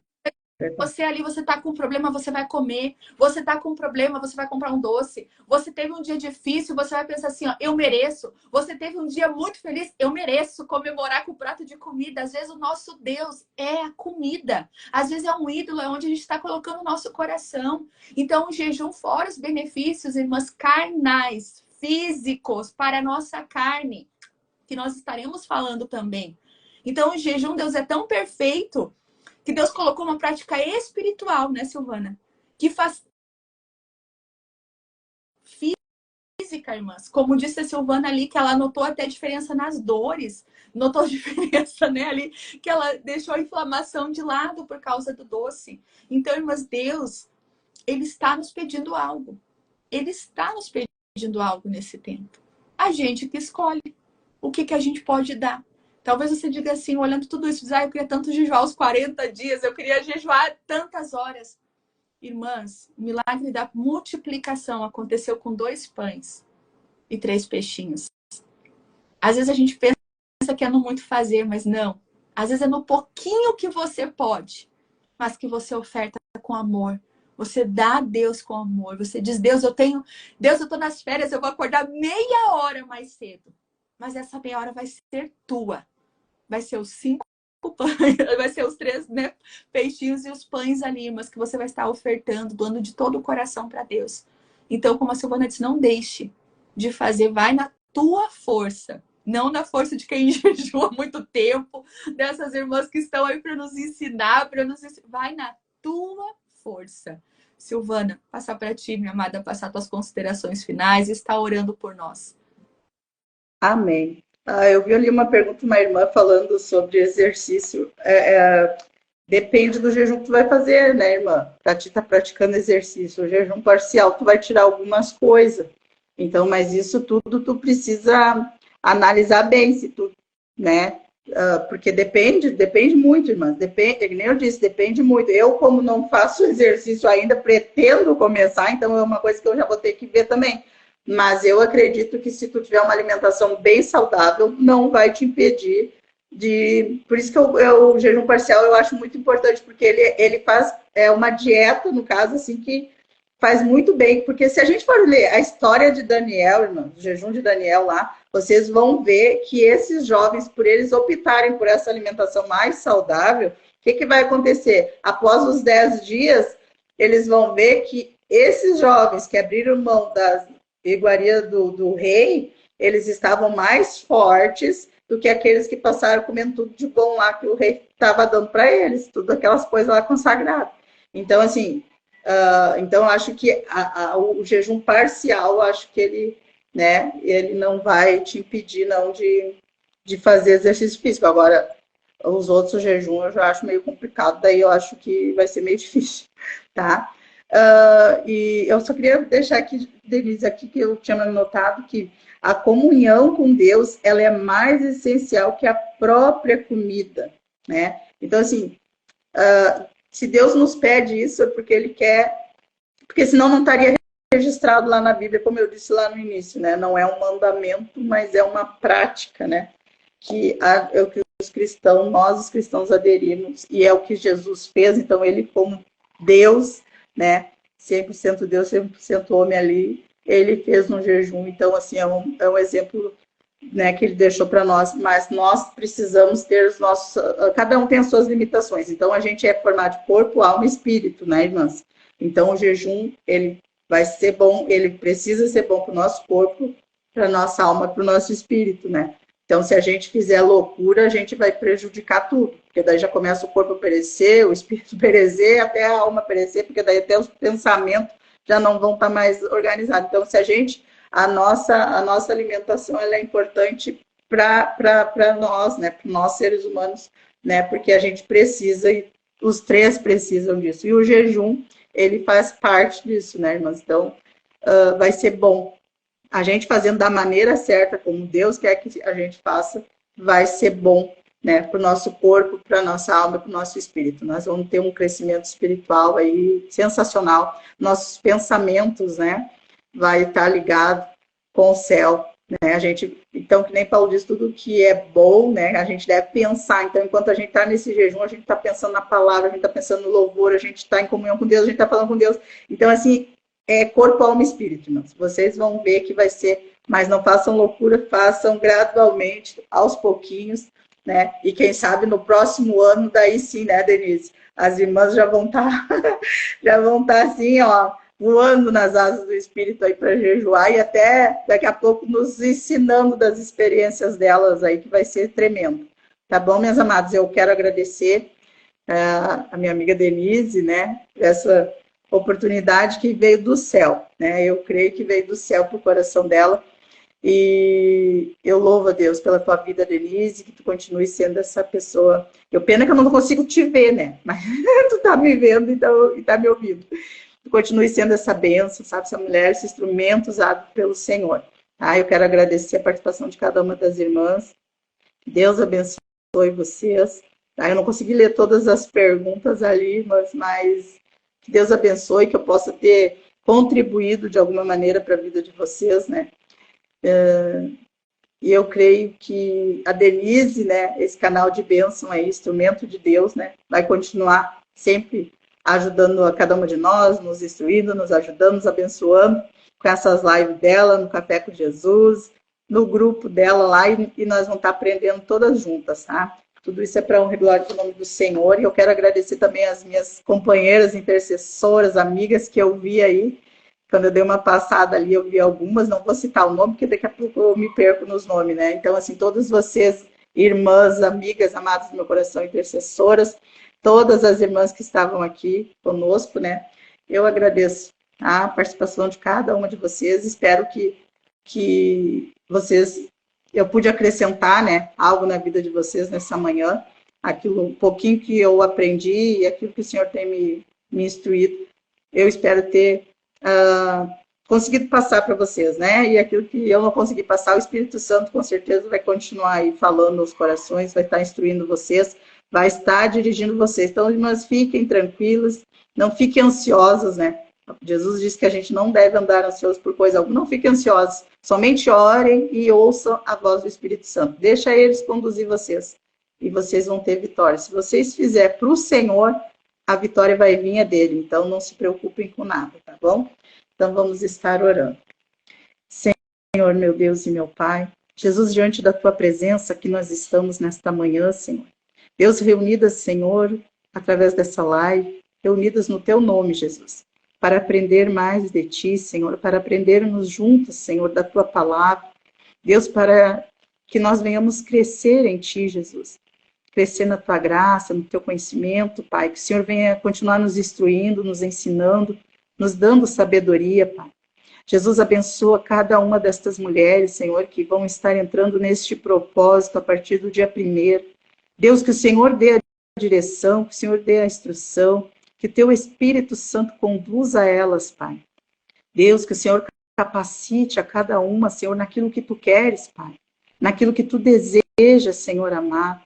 você ali, você tá com um problema, você vai comer. Você tá com um problema, você vai comprar um doce. Você teve um dia difícil, você vai pensar assim, ó, eu mereço. Você teve um dia muito feliz, eu mereço comemorar com um prato de comida. Às vezes o nosso Deus é a comida. Às vezes é um ídolo, é onde a gente está colocando o nosso coração. Então o jejum, fora os benefícios, irmãs, carnais, físicos, para a nossa carne, que nós estaremos falando também. Então o jejum, Deus é tão perfeito que Deus colocou uma prática espiritual, né, Silvana? Que faz física, irmãs. Como disse a Silvana ali, que ela notou até diferença nas dores. Notou diferença, né, ali, que ela deixou a inflamação de lado por causa do doce. Então, irmãs, Deus, Ele está nos pedindo algo. Ele está nos pedindo algo nesse tempo. A gente que escolhe o que a gente pode dar. Talvez você diga assim, olhando tudo isso, diz, eu queria tanto jejuar os 40 dias, eu queria jejuar tantas horas. Irmãs, o milagre da multiplicação aconteceu com 2 pães e 3 peixinhos. Às vezes a gente pensa que é no muito fazer, mas não. Às vezes é no pouquinho que você pode, mas que você oferta com amor. Você dá a Deus com amor. Você diz, Deus, eu tô nas férias, eu vou acordar meia hora mais cedo. Mas essa meia hora vai ser tua. Vai ser os 5 pães, vai ser os 3, né, peixinhos e os pães ali, mas que você vai estar ofertando, doando de todo o coração para Deus. Então, como a Silvana disse, não deixe de fazer, vai na tua força, não na força de quem jejua há muito tempo, dessas irmãs que estão aí para nos ensinar, vai na tua força. Silvana, passar para ti, minha amada, passar tuas considerações finais e estar orando por nós. Amém. Eu vi ali uma pergunta de uma irmã falando sobre exercício. Depende do jejum que tu vai fazer, né, irmã? Para ti estar praticando exercício. O jejum parcial, tu vai tirar algumas coisas. Então, mas isso tudo tu precisa analisar bem, se tu, né? Porque depende muito, irmã. Depende, nem eu disse, depende muito. Eu, como não faço exercício ainda, pretendo começar, então é uma coisa que eu já vou ter que ver também. Mas eu acredito que se tu tiver uma alimentação bem saudável, não vai te impedir de... Por isso que o jejum parcial eu acho muito importante, porque ele faz uma dieta, no caso, assim, que faz muito bem. Porque se a gente for ler a história de Daniel, irmão, do jejum de Daniel lá, vocês vão ver que esses jovens, por eles optarem por essa alimentação mais saudável, o que vai acontecer? Após os 10 dias, eles vão ver que esses jovens que abriram mão das iguaria do rei, eles estavam mais fortes do que aqueles que passaram comendo tudo de bom lá que o rei estava dando para eles, tudo aquelas coisas lá consagradas. Então, assim, então acho que o jejum parcial, acho que ele não vai te impedir não de fazer exercício físico. Agora, os outros jejum eu já acho meio complicado, daí eu acho que vai ser meio difícil, tá? E eu só queria deixar aqui, Denise, aqui que eu tinha notado que a comunhão com Deus, ela é mais essencial que a própria comida, né? Então, assim, se Deus nos pede isso, é porque Ele quer, porque senão não estaria registrado lá na Bíblia, como eu disse lá no início, né? Não é um mandamento, mas é uma prática, né? Que é o que nós os cristãos aderimos, e é o que Jesus fez. Então, Ele como Deus, né? 100% Deus, 100% homem ali, Ele fez um jejum. Então, assim, é um exemplo, né, que Ele deixou para nós, mas nós precisamos ter os nossos... Cada um tem as suas limitações. Então, a gente é formado de corpo, alma e espírito, né, irmãs? Então, o jejum, ele vai ser bom, ele precisa ser bom para o nosso corpo, para a nossa alma, para o nosso espírito, né? Então, se a gente fizer loucura, a gente vai prejudicar tudo, porque daí já começa o corpo a perecer, o espírito perecer, até a alma perecer, porque daí até os pensamentos já não vão estar mais organizados. Então, a nossa alimentação, ela é importante para nós, né? Para nós seres humanos, né? Porque a gente precisa, e os três precisam disso. E o jejum, ele faz parte disso, né, irmãs? Então, vai ser bom. A gente fazendo da maneira certa, como Deus quer que a gente faça, vai ser bom, né, para o nosso corpo, para a nossa alma, para o nosso espírito. Nós vamos ter um crescimento espiritual aí sensacional. Nossos pensamentos, né, vai estar ligado com o céu, né? Então, que nem Paulo diz, tudo que é bom, né, a gente deve pensar. Então, enquanto a gente está nesse jejum, a gente está pensando na palavra, a gente está pensando no louvor, a gente está em comunhão com Deus, a gente está falando com Deus. Então, assim, é corpo, alma e espírito, irmãos. Vocês vão ver que vai ser, mas não façam loucura, façam gradualmente, aos pouquinhos, né? E quem sabe no próximo ano, daí sim, né, Denise? As irmãs já vão estar assim, ó, voando nas asas do Espírito aí para jejuar, e até daqui a pouco nos ensinando das experiências delas aí, que vai ser tremendo. Tá bom, minhas amadas? Eu quero agradecer a minha amiga Denise, né, essa oportunidade que veio do céu, né? Eu creio que veio do céu para o coração dela, e eu louvo a Deus pela tua vida, Denise, que tu continue sendo essa pessoa. Pena que eu não consigo te ver, né? Mas tu tá me vendo, então, e tá me ouvindo. Tu continue sendo essa bênção, sabe? Essa mulher, esse instrumento usado pelo Senhor. Tá? Eu quero agradecer a participação de cada uma das irmãs. Deus abençoe vocês. Tá? Eu não consegui ler todas as perguntas ali, mas que Deus abençoe, que eu possa ter contribuído de alguma maneira para a vida de vocês, né? E eu creio que a Denise, né, esse canal de bênção aí, instrumento de Deus, né, vai continuar sempre ajudando a cada uma de nós, nos instruindo, nos ajudando, nos abençoando com essas lives dela, no Café com Jesus, no grupo dela lá, e nós vamos estar aprendendo todas juntas, tá? Tudo isso é para honra e glória do nome do Senhor, e eu quero agradecer também as minhas companheiras, intercessoras, amigas que eu vi aí. Quando eu dei uma passada ali, eu vi algumas, não vou citar o nome, porque daqui a pouco eu me perco nos nomes, né? Então, assim, todas vocês, irmãs, amigas, amadas do meu coração, intercessoras, todas as irmãs que estavam aqui conosco, né? Eu agradeço a participação de cada uma de vocês, espero que vocês, eu pude acrescentar, né, algo na vida de vocês nessa manhã, aquilo, um pouquinho que eu aprendi e aquilo que o Senhor tem me instruído, eu espero ter conseguido passar para vocês, né? E aquilo que eu não consegui passar, o Espírito Santo com certeza vai continuar aí falando nos corações, vai estar instruindo vocês, vai estar dirigindo vocês. Então, irmãs, fiquem tranquilas, não fiquem ansiosas, né? Jesus disse que a gente não deve andar ansioso por coisa alguma, não fiquem ansiosos, somente orem e ouçam a voz do Espírito Santo. Deixa eles conduzir vocês e vocês vão ter vitória. Se vocês fizerem para o Senhor, a vitória vai vir é dele, então não se preocupem com nada, tá bom? Então vamos estar orando. Senhor, meu Deus e meu Pai, Jesus, diante da tua presença que nós estamos nesta manhã, Senhor. Deus, reunidas, Senhor, através dessa live, reunidas no teu nome, Jesus, para aprender mais de ti, Senhor, para aprendermos juntos, Senhor, da tua palavra. Deus, para que nós venhamos crescer em ti, Jesus. Crescer na tua graça, no teu conhecimento, Pai. Que o Senhor venha continuar nos instruindo, nos ensinando, nos dando sabedoria, Pai. Jesus, abençoa cada uma destas mulheres, Senhor, que vão estar entrando neste propósito a partir do dia 1º. Deus, que o Senhor dê a direção, que o Senhor dê a instrução, que o teu Espírito Santo conduza elas, Pai. Deus, que o Senhor capacite a cada uma, Senhor, naquilo que Tu queres, Pai. Naquilo que Tu desejas, Senhor amado.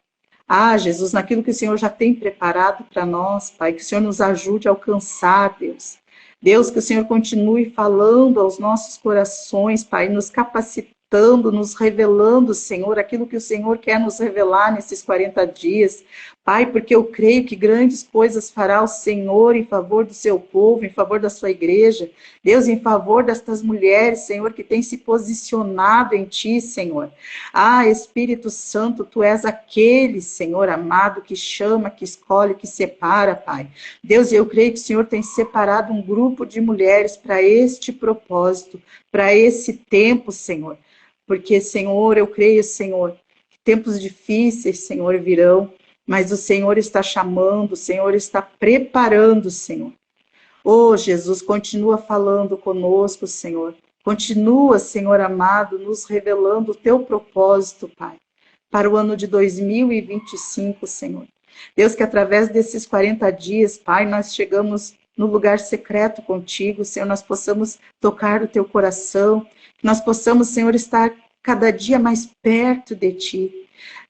Ah, Jesus, naquilo que o Senhor já tem preparado para nós, Pai, que o Senhor nos ajude a alcançar, Deus. Deus, que o Senhor continue falando aos nossos corações, Pai, nos capacitando, nos revelando, Senhor, aquilo que o Senhor quer nos revelar nesses 40 dias. Pai, porque eu creio que grandes coisas fará o Senhor em favor do seu povo, em favor da sua igreja. Deus, em favor destas mulheres, Senhor, que têm se posicionado em Ti, Senhor. Ah, Espírito Santo, Tu és aquele, Senhor amado, que chama, que escolhe, que separa, Pai. Deus, eu creio que o Senhor tem separado um grupo de mulheres para este propósito, para esse tempo, Senhor. Porque, Senhor, eu creio, Senhor, que tempos difíceis, Senhor, virão, mas o Senhor está chamando, o Senhor está preparando, Senhor. Oh, Jesus, continua falando conosco, Senhor. Continua, Senhor amado, nos revelando o Teu propósito, Pai, para o ano de 2025, Senhor. Deus, que através desses 40 dias, Pai, nós chegamos no lugar secreto contigo, Senhor, nós possamos tocar o Teu coração, que nós possamos, Senhor, estar cada dia mais perto de Ti.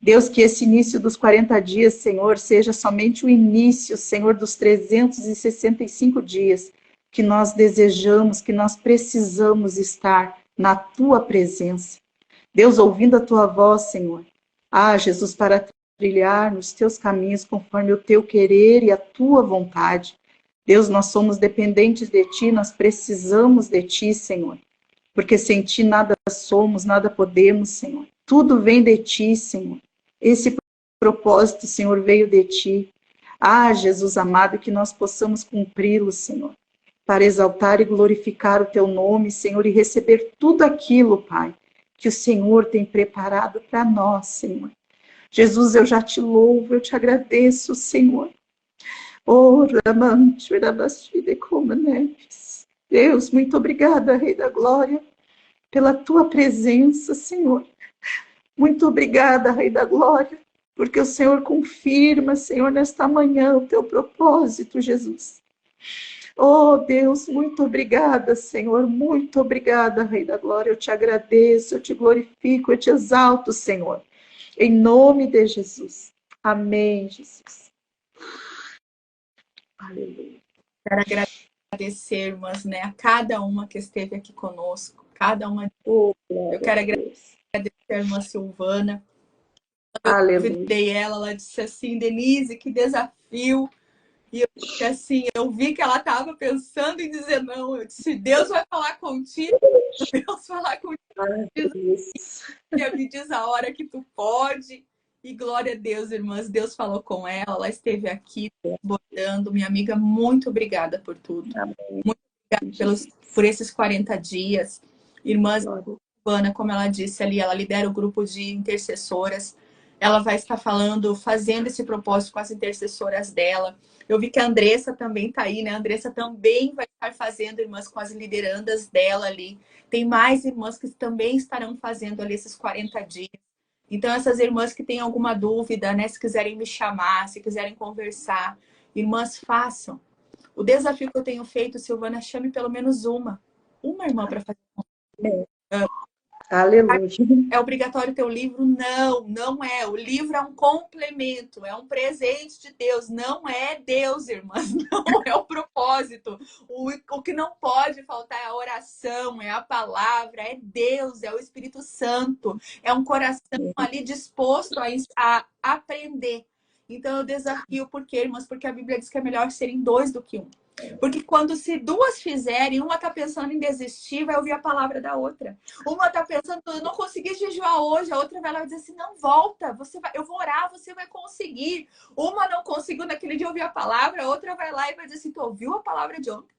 Deus, que esse início dos 40 dias, Senhor, seja somente o início, Senhor, dos 365 dias que nós desejamos, que nós precisamos estar na Tua presença. Deus, ouvindo a Tua voz, Senhor. Ah, Jesus, para trilhar nos Teus caminhos conforme o Teu querer e a Tua vontade. Deus, nós somos dependentes de Ti, nós precisamos de Ti, Senhor. Porque sem Ti nada somos, nada podemos, Senhor. Tudo vem de Ti, Senhor. Esse propósito, Senhor, veio de Ti. Ah, Jesus amado, que nós possamos cumpri-lo, Senhor, para exaltar e glorificar o Teu nome, Senhor, e receber tudo aquilo, Pai, que o Senhor tem preparado para nós, Senhor. Jesus, eu já Te louvo, eu Te agradeço, Senhor. Oh, Ramante, Rabastide, como neves. Deus, muito obrigada, Rei da Glória, pela Tua presença, Senhor. Muito obrigada, Rei da Glória, porque o Senhor confirma, Senhor, nesta manhã o Teu propósito, Jesus. Oh, Deus, muito obrigada, Senhor, muito obrigada, Rei da Glória. Eu Te agradeço, eu Te glorifico, eu Te exalto, Senhor. Em nome de Jesus. Amém, Jesus. Aleluia. Quero agradecer, irmãs, né, a cada uma que esteve aqui conosco, cada uma. Eu quero agradecer a irmã Silvana. Quando eu convidei ela disse assim: Denise, que desafio. E eu disse assim, eu vi que ela estava pensando em dizer não. Eu disse: Deus vai falar contigo, Deus falar contigo. Me diz a hora que tu pode. E glória a Deus, irmãs. Deus falou com ela, ela esteve aqui bordando. Minha amiga, muito obrigada por tudo. Muito obrigada por esses 40 dias. Irmãs, Silvana, como ela disse ali, ela lidera o grupo de intercessoras. Ela vai estar falando, fazendo esse propósito com as intercessoras dela. Eu vi que a Andressa também está aí, né? A Andressa também vai estar fazendo, irmãs, com as liderandas dela ali. Tem mais irmãs que também estarão fazendo ali esses 40 dias. Então, essas irmãs que têm alguma dúvida, né? Se quiserem me chamar, se quiserem conversar, irmãs, façam. O desafio que eu tenho feito, Silvana, chame pelo menos uma irmã para fazer. Aleluia. É obrigatório ter o livro? Não, não é. O livro é um complemento, é um presente de Deus. Não é Deus, irmãs. Não é o propósito. O que não pode faltar é a oração, é a palavra, é Deus, é o Espírito Santo. É um coração ali disposto a aprender. Então, eu desafio por quê, irmãs? Porque a Bíblia diz que é melhor serem dois do que um. Porque quando se duas fizerem, uma está pensando em desistir, vai ouvir a palavra da outra. Uma está pensando, eu não consegui jejuar hoje, a outra vai lá e dizer assim, não, volta, eu vou orar, você vai conseguir. Uma não conseguiu naquele dia ouvir a palavra, a outra vai lá e vai dizer assim, tu ouviu a palavra de ontem?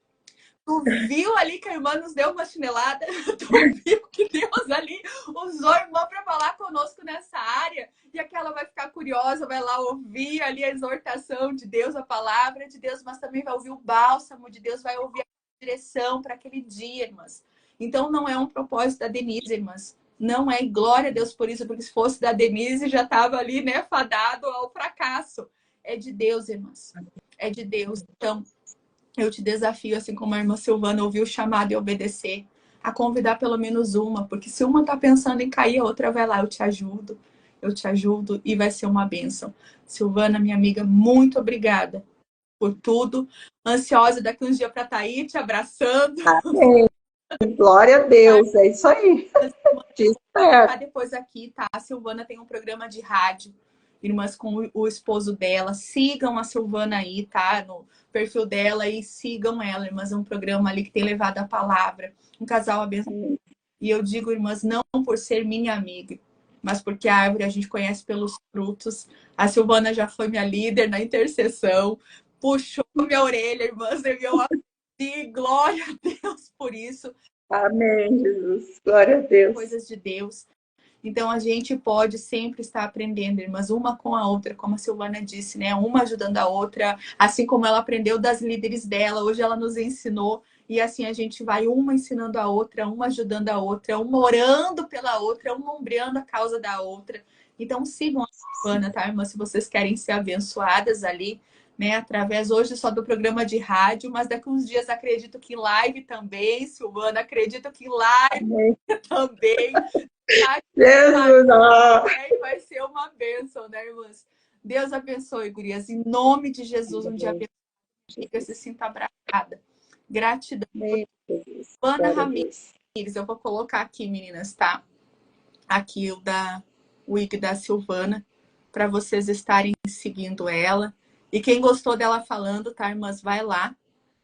Tu viu ali que a irmã nos deu uma chinelada? Tu viu que Deus ali usou a irmã para falar conosco nessa área? E aquela vai ficar curiosa, vai lá ouvir ali a exortação de Deus, a palavra de Deus, mas também vai ouvir o bálsamo de Deus, vai ouvir a direção para aquele dia, irmãs. Então não é um propósito da Denise, irmãs. Não é, glória a Deus por isso, porque se fosse da Denise já estava ali, né, fadado ao fracasso. É de Deus, irmãs. É de Deus. Então, eu te desafio, assim como a irmã Silvana ouviu o chamado e obedecer. a convidar pelo menos uma, porque se uma tá pensando em cair, a outra vai lá, eu te ajudo e vai ser uma bênção. Silvana, minha amiga, muito obrigada por tudo. Ansiosa daqui uns dias para estar aí te abraçando. Amém. Glória a Deus, é isso aí. Te espero. Depois aqui, tá? A Silvana tem um programa de rádio, Irmãs com o esposo dela. Sigam a Silvana aí, tá? No perfil dela e sigam ela, irmãs. É um programa ali que tem levado a palavra. Um casal abençoado. E eu digo, irmãs, não por ser minha amiga, mas porque a árvore a gente conhece pelos frutos. A Silvana já foi minha líder na intercessão, puxou minha orelha, irmãs, eu aprendi, glória a Deus por isso. Amém, Jesus. Glória a Deus. Coisas de Deus. Então a gente pode sempre estar aprendendo, irmãs, uma com a outra, como a Silvana disse, né? Uma ajudando a outra, assim como ela aprendeu das líderes dela, hoje ela nos ensinou, e assim a gente vai uma ensinando a outra, uma ajudando a outra, uma orando pela outra, uma ombreando a causa da outra. Então sigam a Silvana, tá, irmãs? Se vocês querem ser abençoadas ali, né? Através hoje só do programa de rádio, mas daqui uns dias acredito que live também, Silvana, acredito que live também. Jesus, vai ser uma bênção, né, irmãs? Deus abençoe, gurias. Em nome de Jesus, um dia abençoe. Que se sinta abraçada. Gratidão. Ana Ramires, eu vou colocar aqui, meninas, tá? Aqui o wig da Silvana, para vocês estarem seguindo ela. E quem gostou dela falando, tá, irmãs? Vai lá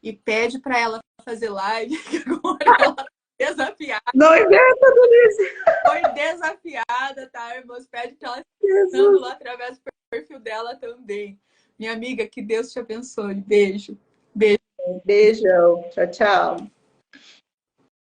e pede para ela fazer live, que agora ela tá desafiada. Não inventa, Denise. Foi desafiada, tá, irmãs? Pede para ela estar lá através do perfil dela também. Minha amiga, que Deus te abençoe. Beijo. Beijo. Beijão. Tchau, tchau.